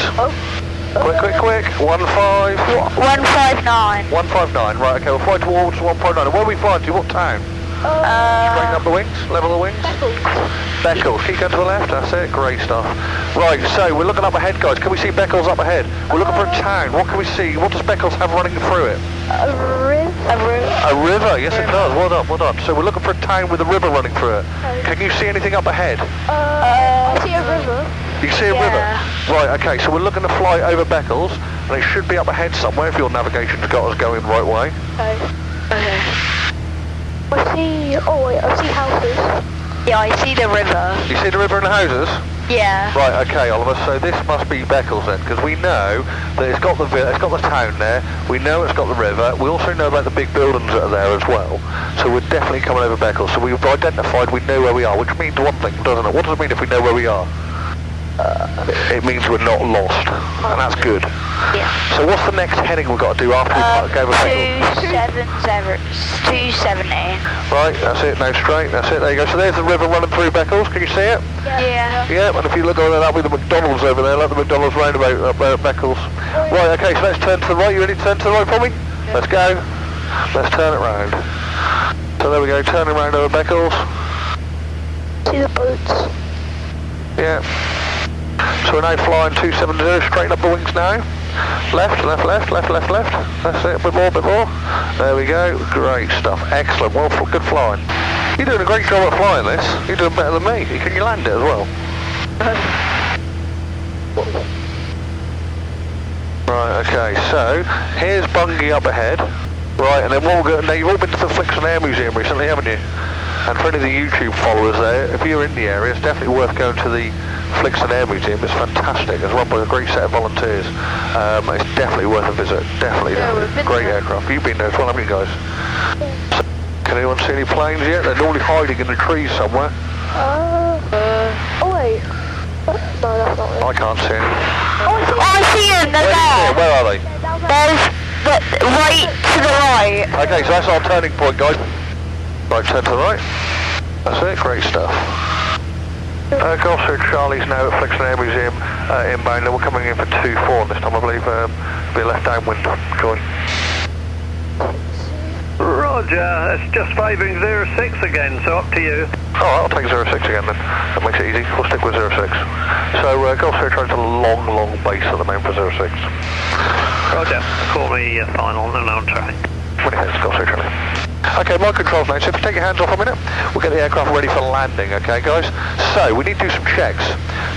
Quick. 159. 159, right, okay, we'll fly towards 159. And where are we flying to? What town? Straighten up the wings, level the wings. Beccles, keep going to the left, that's it, great stuff. Right, so we're looking up ahead, guys. Can we see Beccles up ahead? We're looking for a town. What can we see? What does Beccles have running through it? A river. A river, yes it does, well done. So we're looking for a town with a river running through it. Can you see anything up ahead? I see a river. You see a river? Right, okay, so we're looking to fly over Beccles, and it should be up ahead somewhere if your navigation's got us going the right way. Okay. I see houses. Yeah, I see the river. You see the river and the houses? Yeah. Right, okay, Oliver, so this must be Beccles then, because we know that it's got the town there, we know it's got the river, we also know about the big buildings that are there as well, so we're definitely coming over Beccles, so we've identified we know where we are, which means one thing, doesn't it? What does it mean if we know where we are? It means we're not lost, and that's good. Yeah. So what's the next heading we've got to do after we go over Beccles? 270. Right, that's it, now straight, that's it, there you go. So there's the river running through Beccles, can you see it? Yeah. Yeah, and if you look over there, that'll be the McDonald's over there, like the McDonald's roundabout up there at Beccles. Right, okay, so let's turn to the right. You ready to turn to the right for me? Let's go. Let's turn it round. So there we go, turning round over Beccles. See the boats. Yeah. So we're now flying 270, straighten up the wings now. Left. That's it, a bit more. There we go, great stuff, excellent, well, good flying. You're doing a great job at flying this, you're doing better than me. Can you land it as well? Right, okay, so here's Bungie up ahead. Right, and then now you've all been to the Flixton Air Museum recently, haven't you? And for any of the YouTube followers there, if you're in the area, it's definitely worth going to the Flixton Air Museum. It's fantastic. It's run by a great set of volunteers. It's definitely worth a visit. Definitely. Great aircraft. You've been there as well, haven't you guys? So, can anyone see any planes yet? They're normally hiding in the trees somewhere. Oh wait. No, that's not it. I can't see any. Oh, I see them. They're there. Where are they? There's right to the right. Okay, so that's our turning point, guys. Right, turn to the right. That's it, great stuff. Golf Sir Charlie's now at Flixton Air Museum inbound. We're coming in for 2-4 this time, I believe. Be a left downwind. Join. Roger, it's just favouring 06 again, so up to you. Alright, I'll take 06 again then. That makes it easy. We'll stick with 06. So, Golf Sir trying to long base at the moment for 06. Roger, call me final and on track. Many thanks, Golf Sir Charlie. Okay, my controls now, so if you take your hands off a minute, we'll get the aircraft ready for landing, okay guys? So, we need to do some checks.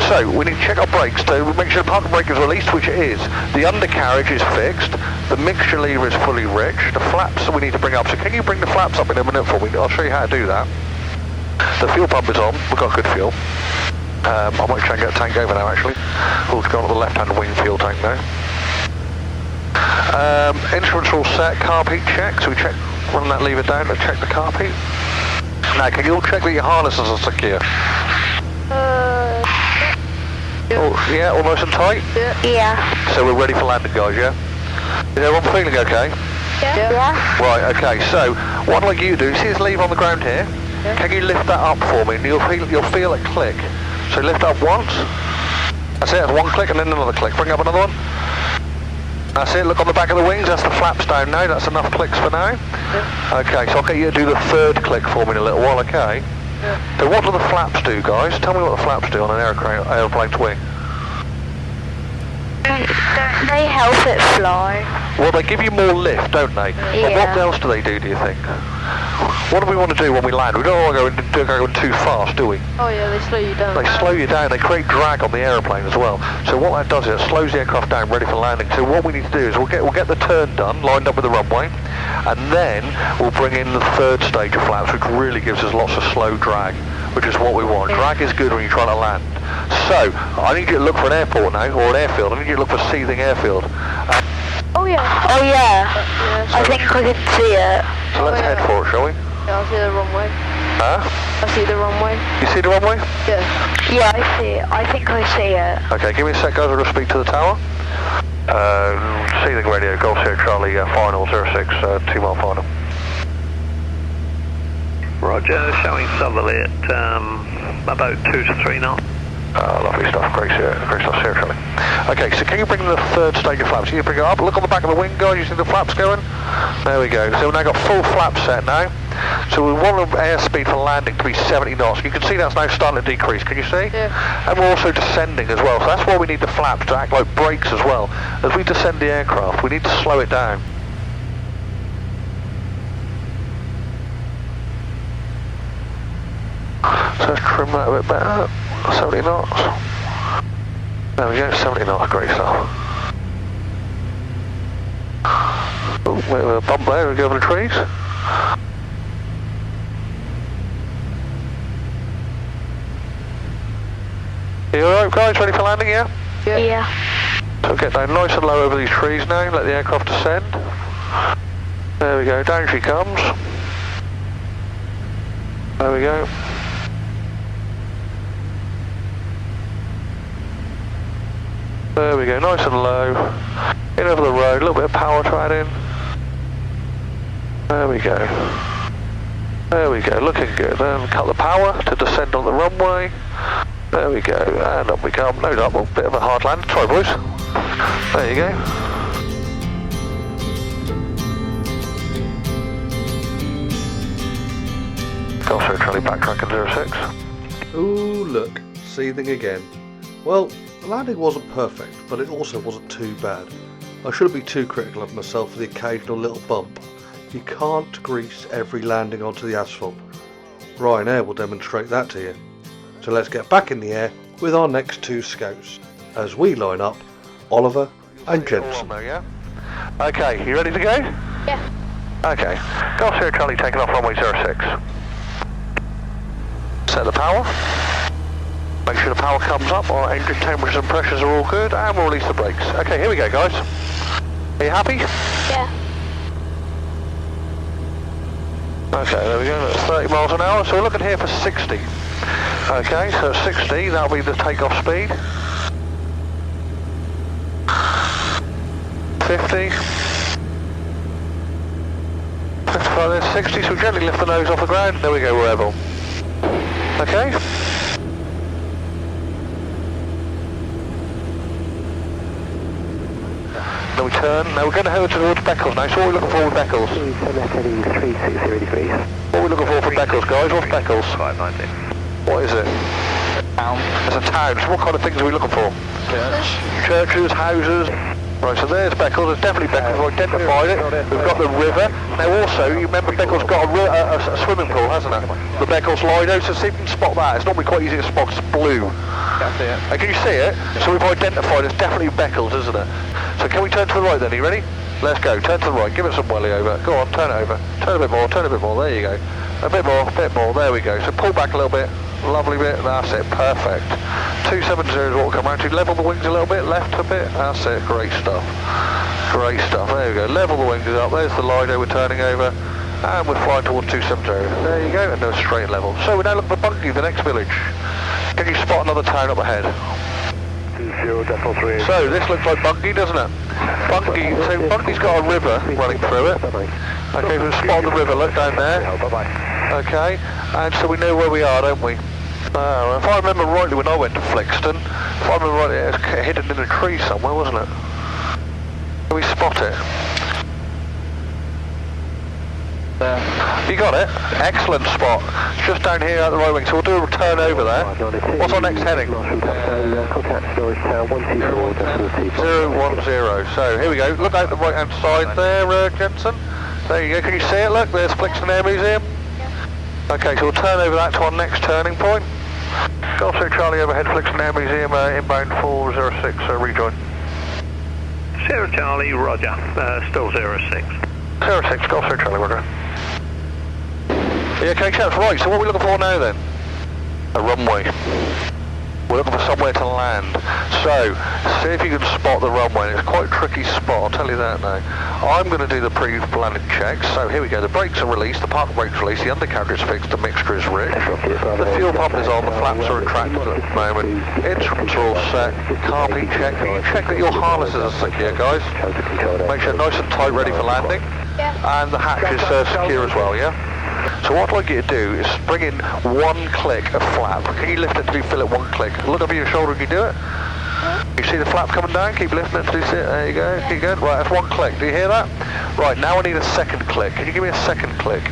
So, we need to check our brakes to make sure the parking brake is released, which it is. The undercarriage is fixed, the mixture lever is fully rich, the flaps we need to bring up. So can you bring the flaps up in a minute for me? I'll show you how to do that. The fuel pump is on, we've got good fuel. I might try and get a tank over now actually. We'll go on to the left-hand wing fuel tank now. Instruments are all set, carb heat check, so we check, run that lever down to check the carb heat. Now can you all check that your harnesses are secure? Oh, yeah, almost and tight? Yeah. So we're ready for landing guys, yeah? Is everyone feeling okay? Yeah. Right, okay, so what I'd like you to do, see this lever on the ground here? Yeah. Can you lift that up for me and you'll feel it click. So lift up once. That's it, that's one click and then another click. Bring up another one. That's it, look on the back of the wings, that's the flaps down now, that's enough clicks for now. Yeah. Okay, so I'll get you to do the third click for me in a little while, okay? Yeah. So what do the flaps do, guys? Tell me what the flaps do on an aeroplane's wing. Don't they help it fly? Well, they give you more lift, don't they? Yeah. But what else do they do you think? What do we want to do when we land? We don't want to go too fast, do we? Oh yeah, they slow you down. They slow you down, they create drag on the aeroplane as well. So what that does is it slows the aircraft down, ready for landing. So what we need to do is we'll get the turn done, lined up with the runway, and then we'll bring in the third stage of flaps, which really gives us lots of slow drag, which is what we want. Drag is good when you're trying to land. So, I need you to look for an airport now, or an airfield. I need you to look for Seething Airfield. Oh yeah. Oh yeah. I think I can see it. So let's head for it, shall we? Yeah, I see the runway. Huh? I see the runway. You see the runway? Yeah. Yeah, I see it. I think I see it. Okay, give me a sec guys, I'll just speak to the tower. Seething radio, Golf Sierra Charlie, final 06, 2 mile final. Roger, showing southerly at about 2 to 3 knots. Lovely stuff, great stuff, Sierra Charlie. Okay, so can you bring the third stage of flaps? Can you bring it up? Look on the back of the wing, guys, you see the flaps going? There we go, so we've now got full flap set now. So we want the airspeed for landing to be 70 knots. You can see that's now starting to decrease, can you see? Yeah. And we're also descending as well, so that's why we need the flaps to act like brakes as well. As we descend the aircraft, we need to slow it down. So let's trim that a bit better. 70 knots. There we go, 70 knots, great stuff. Oh, wait, a bump there, we go over the trees. You alright guys, ready for landing, yeah? Yeah. So get down nice and low over these trees now, let the aircraft descend. There we go, down she comes. There we go. There we go, nice and low. In over the road, a little bit of power to add in. There we go. There we go, looking good. Then cut the power to descend on the runway. There we go, and up we come. No doubt, well, bit of a hard land. Try, boys. There you go. Golf Sierra Charlie backtracking 06. Ooh, look, seething again. Well, the landing wasn't perfect, but it also wasn't too bad. I shouldn't be too critical of myself for the occasional little bump. You can't grease every landing onto the asphalt. Ryanair will demonstrate that to you. So let's get back in the air with our next two scouts, as we line up Oliver and Jensen. Okay, you ready to go? Yeah. Okay, Golf Sierra Charlie taking off runway 06. Set the power. Make sure the power comes up, our engine temperatures and pressures are all good, and we'll release the brakes. Okay, here we go guys. Are you happy? Yeah. Okay, there we go, that's 30 miles an hour, so we're looking here for 60. Okay, so 60, that'll be the takeoff speed. 50. 55, there's 60, so gently lift the nose off the ground. There we go, we're level. Okay? Then we turn. Now we're going to head towards Beccles now, so what are we looking for with Beccles? What are we looking for Beccles, guys? What's Beccles? 590. What is it? Town. It's a town, so what kind of things are we looking for? Church. Churches, houses. Right, so there's Beccles, there's definitely Beccles, we've identified it. We've got the river. Now also, you remember Beccles got a swimming pool, hasn't it? The Beccles Lido, so see if you can spot that. It's normally quite easy to spot, it's blue. That's it. Can you see it? So we've identified it's definitely Beccles, isn't it? So can we turn to the right then, are you ready? Let's go, turn to the right, give it some welly over. Go on, turn it over. Turn a bit more, there you go. A bit more, there we go. So pull back a little bit, lovely bit, that's it, perfect. 270 is what we'll come around to. Level the wings a little bit, left a bit, that's it, great stuff. Great stuff, there we go. Level the wings up, there's the Lido we're turning over, and we're flying towards 270. There you go, and no straight level. So we're now looking for Bungie, the next village. Can you spot another town up ahead? 20.3. So this looks like Bungie, doesn't it? Bungie, so Bungie's got a river running through it. Okay, we'll spot the river, look down there. Okay, and so we know where we are, don't we? If I remember rightly, when I went to Flixton, if I remember rightly, it was hidden in a tree somewhere, wasn't it? Can we spot it? You got it? Excellent spot. It's just down here at the right wing, so we'll do a turn over there. What's our next heading? 010. So here we go. Look out the right hand side there, Jensen. There you go. Can you see it? Look, there's Flixton Air Museum. Okay, so we'll turn over that to our next turning point. Golf 2 Charlie overhead, Flixton Air Museum, inbound 406, rejoin. 0 Charlie, roger, still 06. 06, Golf 2 Charlie, roger. Yeah, okay, chaps, right, so what are we looking for now then? A runway. We're looking for somewhere to land. So, see if you can spot the runway. It's quite a tricky spot, I'll tell you that now. I'm going to do the pre-landing checks. So here we go, the brakes are released, the park brakes released, the undercarriage is fixed, the mixture is rich. The fuel pump is on, the flaps are retracted at the moment. Instruments are all set. Carb heat check. Can you check that your harnesses are secure, guys? Make sure nice and tight, ready for landing. And the hatch is secure as well, yeah? So what I'd like you to do is bring in one click of flap. Can you lift it to fill it one click? Look over your shoulder and you do it. You see the flap coming down? Keep lifting it to sit. There you go. Keep going. Right, that's one click. Do you hear that? Right, now I need a second click. Can you give me a second click?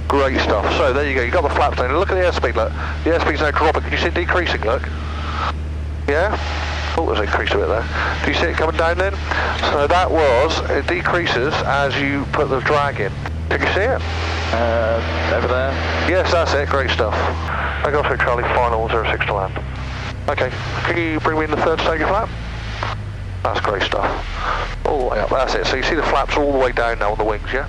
Great stuff. So there you go. You got the flaps down. Look at the airspeed. Look, the airspeed's now dropping. Can you see it decreasing? Look. Yeah. Oh, it's increased a bit there. Do you see it coming down then? So that was, it decreases as you put the drag in. Can you see it? Over there. Yes, that's it. Great stuff. I go through Charlie, final 06 to land. Okay, can you bring me in the third stage of flap? That's great stuff. All the way up, that's it. So you see the flaps all the way down now on the wings, yeah?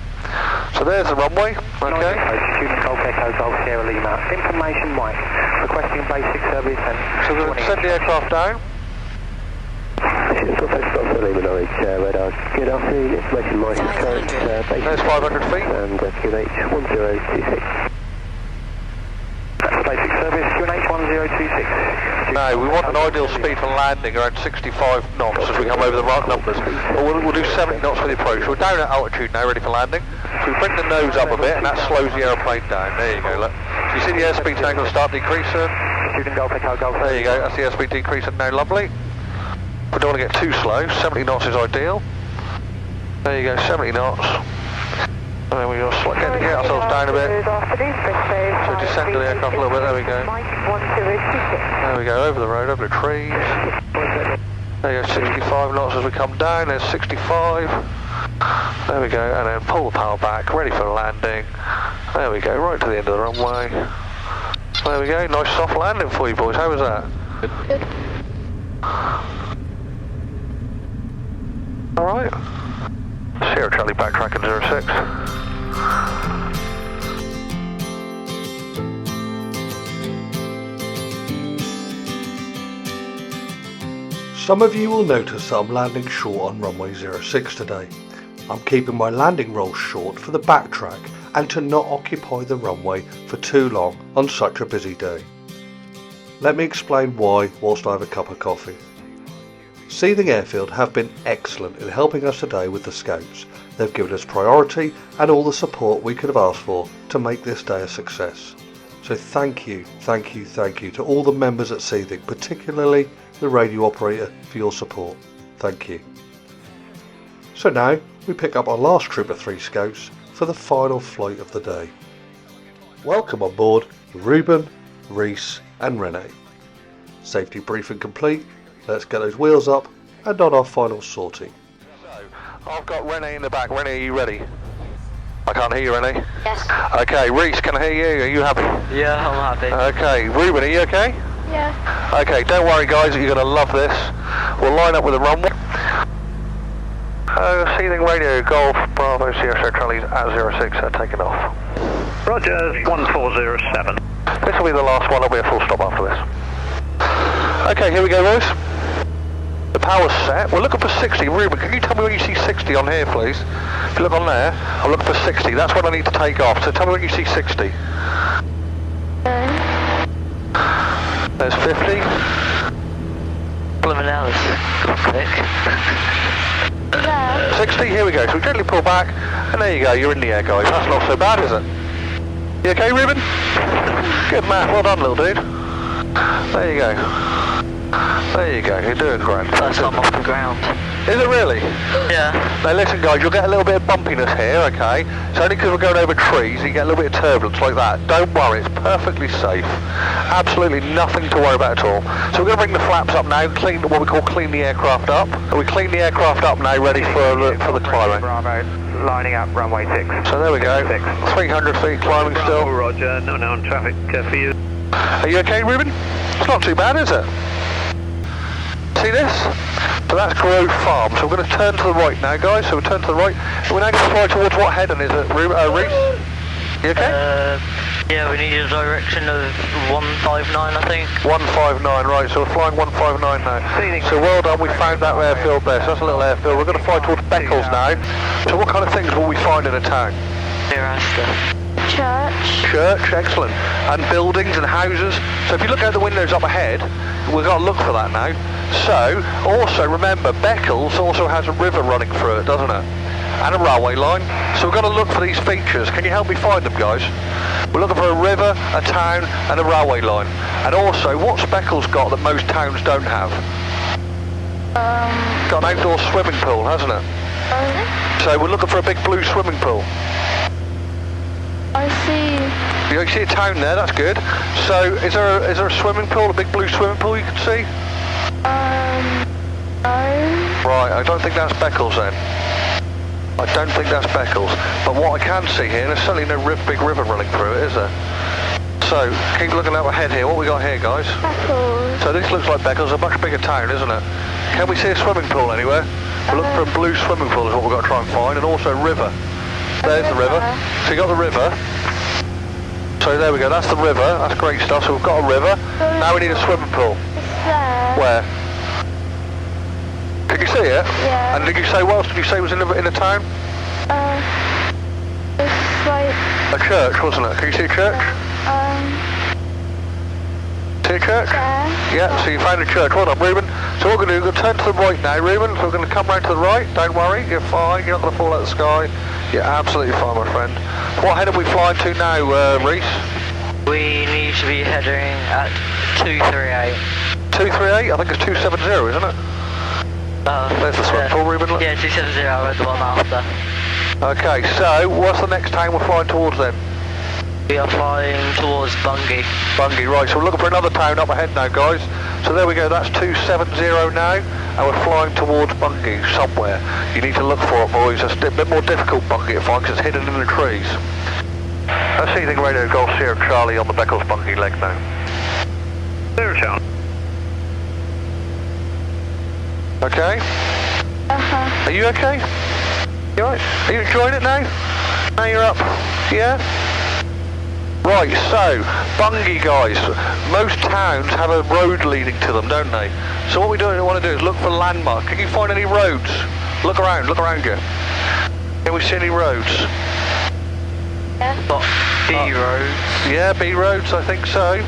So there's the runway, okay? Student Golf Echo Golf Sierra Lima. Information Mike. Requesting basic service and... So we're going to send the aircraft down. Good afternoon, information Mike is current There's 500 feet. And QNH 1026. Basic service, QNH 1026. No, we want an ideal speed for landing around 65 knots as we come over the right numbers. We'll do 70 knots for the approach. We're down at altitude now, ready for landing. So we bring the nose up a bit and that slows the aeroplane down. There you go, look. So you see the airspeed's now going to start decreasing. Student Golf Echo Golf. There you go, that's the airspeed decreasing now, lovely. We don't want to get too slow, 70 knots is ideal. There you go, 70 knots. And then we just get ourselves down a bit. So descend the aircraft a little bit, there we go. There we go, over the road, over the trees. There you go, 65 knots as we come down, there's 65. There we go, and then pull the power back, ready for landing. There we go, right to the end of the runway. There we go, nice soft landing for you boys, how was that? Good. Alright. Sierra Charlie backtracking 06. Some of you will notice that I'm landing short on runway 06 today. I'm keeping my landing rolls short for the backtrack and to not occupy the runway for too long on such a busy day. Let me explain why whilst I have a cup of coffee. Seething Airfield have been excellent in helping us today with the Scouts. They've given us priority and all the support we could have asked for to make this day a success. So thank you to all the members at Seething, particularly the radio operator, for your support. Thank you. So now we pick up our last troop of 3 Scouts for the final flight of the day. Welcome on board Ruben, Reese and Renee. Safety briefing complete. Let's get those wheels up and on our final sortie. So, I've got Renee in the back. Renee, are you ready? I can't hear you, Renee. Yes. Okay, Reese, can I hear you? Are you happy? Yeah, I'm happy. Okay, Ruben, are you okay? Yeah. Okay, don't worry guys, you're going to love this. We'll line up with the runway. Seething Radio, Golf Bravo, Sierra Charlie's at 06, taking off. Roger, 1407. This will be the last one, there'll be a full stop after this. Okay, here we go, boys. The power's set. We're looking for 60. Ruben, can you tell me when you see 60 on here, please? If you look on there, I'm looking for 60. That's what I need to take off. So tell me when you see 60. There's 50. Blooming hell, it's quick. 60, here we go. So we gently pull back, and there you go. You're in the air, guys. That's not so bad, is it? You okay, Ruben? Good man. Well done, little dude. There you go. There you go, you're doing great. First time off the ground. Is it really? Yeah. Now listen guys, you'll get a little bit of bumpiness here, okay? It's only because we're going over trees, you get a little bit of turbulence like that. Don't worry, it's perfectly safe. Absolutely nothing to worry about at all. So we're going to bring the flaps up now, clean what we call clean the aircraft up. And we clean the aircraft up now, ready for the climbing. Bravo, lining up, runway 6. So there we go, 300 feet climbing still. Roger, no on traffic for you. Are you okay, Ruben? It's not too bad, is it? See this? So that's Grove Farm. So we're going to turn to the right now, guys. So we'll turn to the right. And we're now going to fly towards what heading is it, Reese? You okay? Yeah, we need a direction of 159, I think. 159, right. So we're flying 159 now. So well done, we found that airfield there. So that's a little airfield. We're going to fly towards Beccles now. So what kind of things will we find in a town? Church, excellent. And buildings and houses. So if you look out the windows up ahead, we've got to look for that now. So, also remember, Beccles also has a river running through it, doesn't it? And a railway line. So we've got to look for these features. Can you help me find them, guys? We're looking for a river, a town, and a railway line. And also, what's Beccles got that most towns don't have? Got an outdoor swimming pool, hasn't it? So we're looking for a big blue swimming pool. I see. You see a town there, that's good. So is there a swimming pool, a big blue swimming pool you can see? No. Right, I don't think that's Beccles then. I don't think that's Beccles. But what I can see here, there's certainly no big river running through it, is there? So, keep looking up ahead here. What we got here, guys? Beccles. So this looks like Beccles, a much bigger town, isn't it? Can we see a swimming pool anywhere? We're looking for a blue swimming pool is what we've got to try and find, and also a river. There's the river. So you got the river. So there we go, that's the river. That's great stuff. So we've got a river. Now we need a swimming pool. It's there. Where? Can you see it? Yeah. And did you say, what else did you say was in a town? It's like... A church, wasn't it? Can you see a church? See a church? Yeah, so you found a church. Well done, Ruben. So what we're going to do, we're going to turn to the right now, Ruben. So we're going to come round to the right. Don't worry, you're fine. You're not going to fall out of the sky. You're absolutely fine, my friend. What head are we flying to now, Reese? We need to be heading at 238. 238? I think it's 270, isn't it? There's the swimming pool, Ruben. Look. Yeah, 270, I read the one after. Okay, so what's the next town we're flying towards then? We are flying towards Bungay. Bungay, right, so we're looking for another town up ahead now, guys. So there we go, that's 270 now, and we're flying towards Bungay somewhere. You need to look for it, boys. It's a bit more difficult, Bungay, to find, because it's hidden in the trees. That's Seething Radio Golf Sierra Charlie on the Beccles Bungay leg now. Sierra Charlie. Okay? Are you okay? You alright? Are you enjoying it now? Now you're up? Yeah? Right, so, Bungay, guys, most towns have a road leading to them, don't they? So what we want to do is look for landmarks. Can you find any roads? Look around you. Can we see any roads? Yeah. B roads. Yeah, B roads, I think so.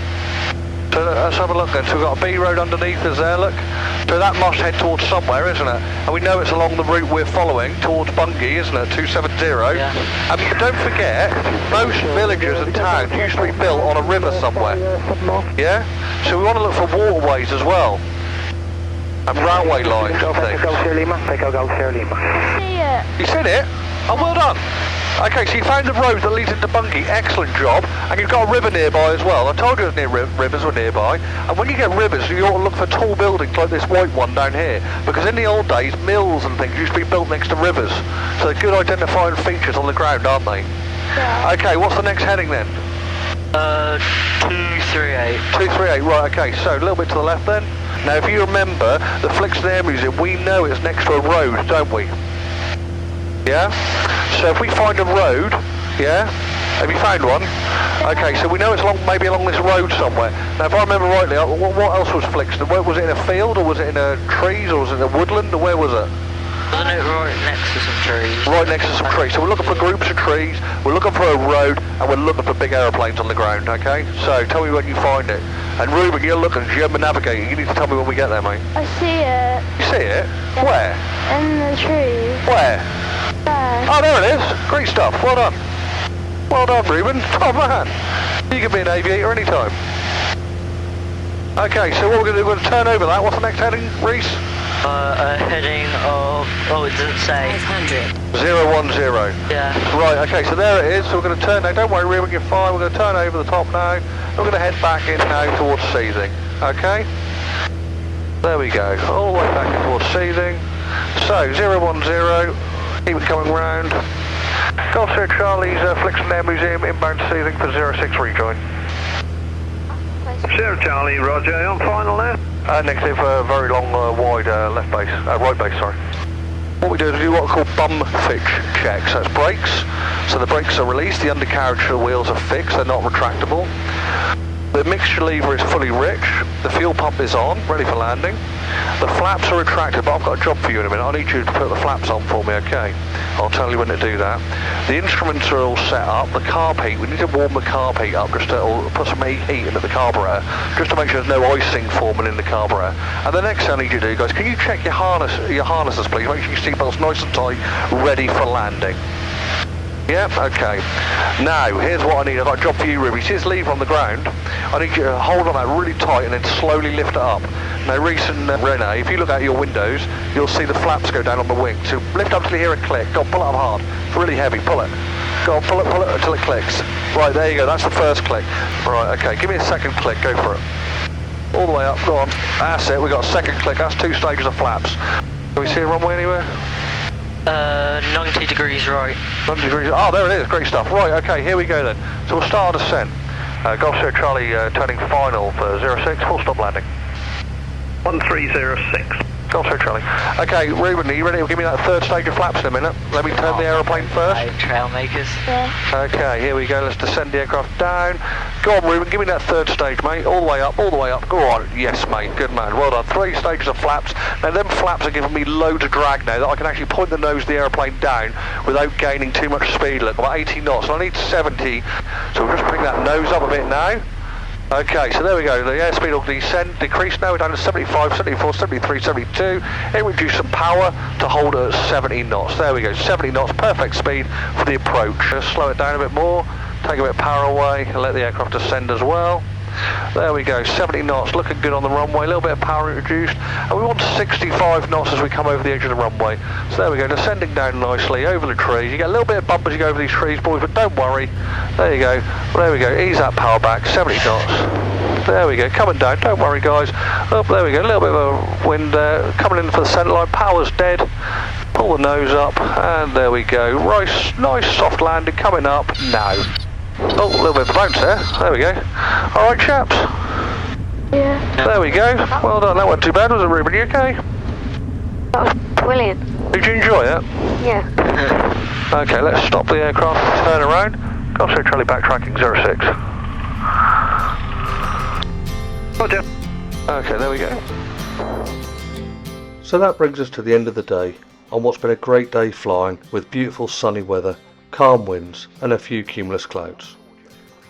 So let's have a look then. So we've got a B road underneath us there, look. So that must head towards somewhere, isn't it? And we know it's along the route we're following, towards Bungay, isn't it? 270. Yeah. And don't forget, most villages and towns used to be built on a river somewhere. Yeah? So we want to look for waterways as well. And railway lines, I think. See it. You seen it? Oh, well done. Okay, so you found the road that leads into Bungay. Excellent job. And you've got a river nearby as well. I told you rivers were nearby. And when you get rivers, you ought to look for tall buildings like this white one down here. Because in the old days, mills and things used to be built next to rivers. So they're good identifying features on the ground, aren't they? Yeah. Okay, what's the next heading then? 238. 238, right, okay. So a little bit to the left then. Now, if you remember, the Flixton Air Museum, we know it's next to a road, don't we? Yeah? So if we find a road, yeah? Have you found one? Okay, so we know it's maybe along this road somewhere. Now, if I remember rightly, what else was Flixton? Was it in a field, or was it in trees, or was it in a woodland, or where was it? Wasn't it right next to some trees? Right next to some trees. So we're looking for groups of trees, we're looking for a road, and we're looking for big aeroplanes on the ground, okay? So tell me when you find it. And Ruben, you're looking, you're navigating, you need to tell me when we get there, mate. I see it. You see it? Yeah. Where? In the trees. Where? There. Oh, there it is. Great stuff. Well done. Well done, Ruben. Top man. You can be an aviator anytime. Okay, so what we're going to do, we're going to turn over that. What's the next heading, Reese? A heading of, it doesn't say. 500. 010. Yeah. Right, okay, so there it is. So we're going to turn now. Don't worry, Ruben, you're fine. We're going to turn over the top now. We're going to head back in now towards Seething. Okay? There we go. All the way back in towards Seething. So, 010. Keep it coming round. Golf Sierra Charlie's Flixton Air Museum inbound to Seething for 06 rejoin. Sierra Charlie, roger, on final there. Negative, very long, wide left base, right base, sorry. What we do is we do what we call bum fix checks. That's brakes. So the brakes are released, the undercarriage of the wheels are fixed, they're not retractable. The mixture lever is fully rich, the fuel pump is on, ready for landing. The flaps are retracted, but I've got a job for you in a minute. I need you to put the flaps on for me, okay? I'll tell you when to do that. The instruments are all set up, the carb heat, we need to warm the carb heat up just to put some heat into the carburetor, just to make sure there's no icing forming in the carburetor. And the next thing I need you to do, guys, can you check your harnesses, please? Make sure your seatbelt's nice and tight, ready for landing. Yep, okay. Now, here's what I need. I've got a job for you, Ruby. See this lever on the ground? I need you to hold on that really tight and then slowly lift it up. Now, Reese and Renee, if you look out your windows, you'll see the flaps go down on the wing. So lift up till you hear a click. Go on, pull it up hard. It's really heavy. Pull it. Go on, pull it until it clicks. Right, there you go. That's the first click. Right, okay. Give me a second click. Go for it. All the way up. Go on. That's it. We've got a second click. That's 2 stages of flaps. Can we see a runway anywhere? 90 degrees right. 90 degrees. Oh, there it is. Great stuff. Right, okay, here we go then. So we'll start our descent. Golf Sierra Charlie turning final for 06, full stop landing. 1306. Golf Sierra Charlie. Okay, Ruben, are you ready to give me that third stage of flaps in a minute? Let me turn the aeroplane first. Trail makers. Yeah. Okay, here we go. Let's descend the aircraft down. Go on, Ruben, give me that third stage, mate. All the way up, all the way up. Go on. Yes, mate. Good man. Well done. 3 stages of flaps. Now, them flaps are giving me loads of drag now that I can actually point the nose of the aeroplane down without gaining too much speed. Look, about 80 knots. And I need 70. So we'll just bring that nose up a bit now. Okay, so there we go. The airspeed will decrease now. We're down to 75, 74, 73, 72. It reduced some power to hold at 70 knots. There we go, 70 knots, perfect speed for the approach. Just slow it down a bit more, take a bit of power away, and let the aircraft descend as well. There we go, 70 knots, looking good on the runway, a little bit of power introduced, and we want 65 knots as we come over the edge of the runway. So there we go, descending down nicely over the trees. You get a little bit of bump as you go over these trees, boys, but don't worry. There you go, there we go, ease that power back, 70 knots. There we go, coming down, don't worry guys. Oh, there we go, a little bit of a wind there, coming in for the centre line, power's dead. Pull the nose up, and there we go. Nice soft landing, coming up now. Oh, a little bit of a bounce there. There we go. All right, chaps. Yeah. There we go. Well done. That wasn't too bad, was it, Ruben? You okay? That was brilliant. Did you enjoy it? Yeah. Okay, let's stop the aircraft and turn around. Golf Sierra Charlie backtracking 06. Roger. Okay, there we go. So that brings us to the end of the day on what's been a great day flying with beautiful sunny weather, calm winds and a few cumulus clouds.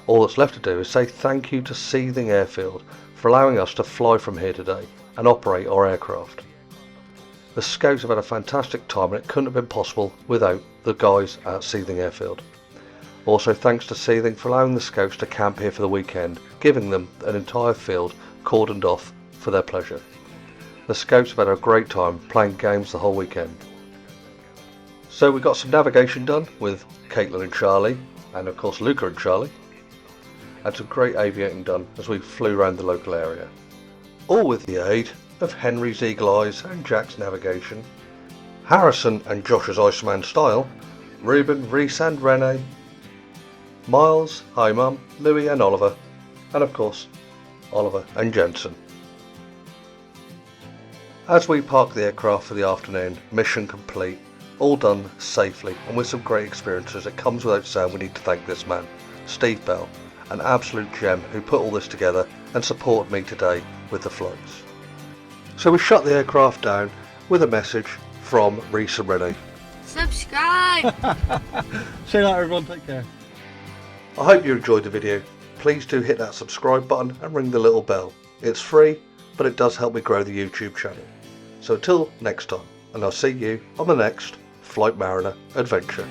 All that's left to do is say thank you to Seething Airfield for allowing us to fly from here today and operate our aircraft. The Scouts have had a fantastic time and it couldn't have been possible without the guys at Seething Airfield. Also thanks to Seething for allowing the Scouts to camp here for the weekend, giving them an entire field cordoned off for their pleasure. The Scouts have had a great time playing games the whole weekend. So we got some navigation done with Caitlin and Charlie, and of course Luca and Charlie, and some great aviating done as we flew around the local area. All with the aid of Henry's Eagle Eyes and Jack's navigation, Harrison and Josh's Iceman style, Ruben, Reese and Renee, Miles, hi Mum, Louis and Oliver, and of course Oliver and Jensen. As we park the aircraft for the afternoon, mission complete, all done safely and with some great experiences. It comes without saying we need to thank this man, Steve Bell, an absolute gem who put all this together and supported me today with the flights. So we shut the aircraft down with a message from Reese and Rennie. Subscribe! See you later everyone, take care. I hope you enjoyed the video. Please do hit that subscribe button and ring the little bell. It's free, but it does help me grow the YouTube channel. So until next time, and I'll see you on the next FlightMariner adventure.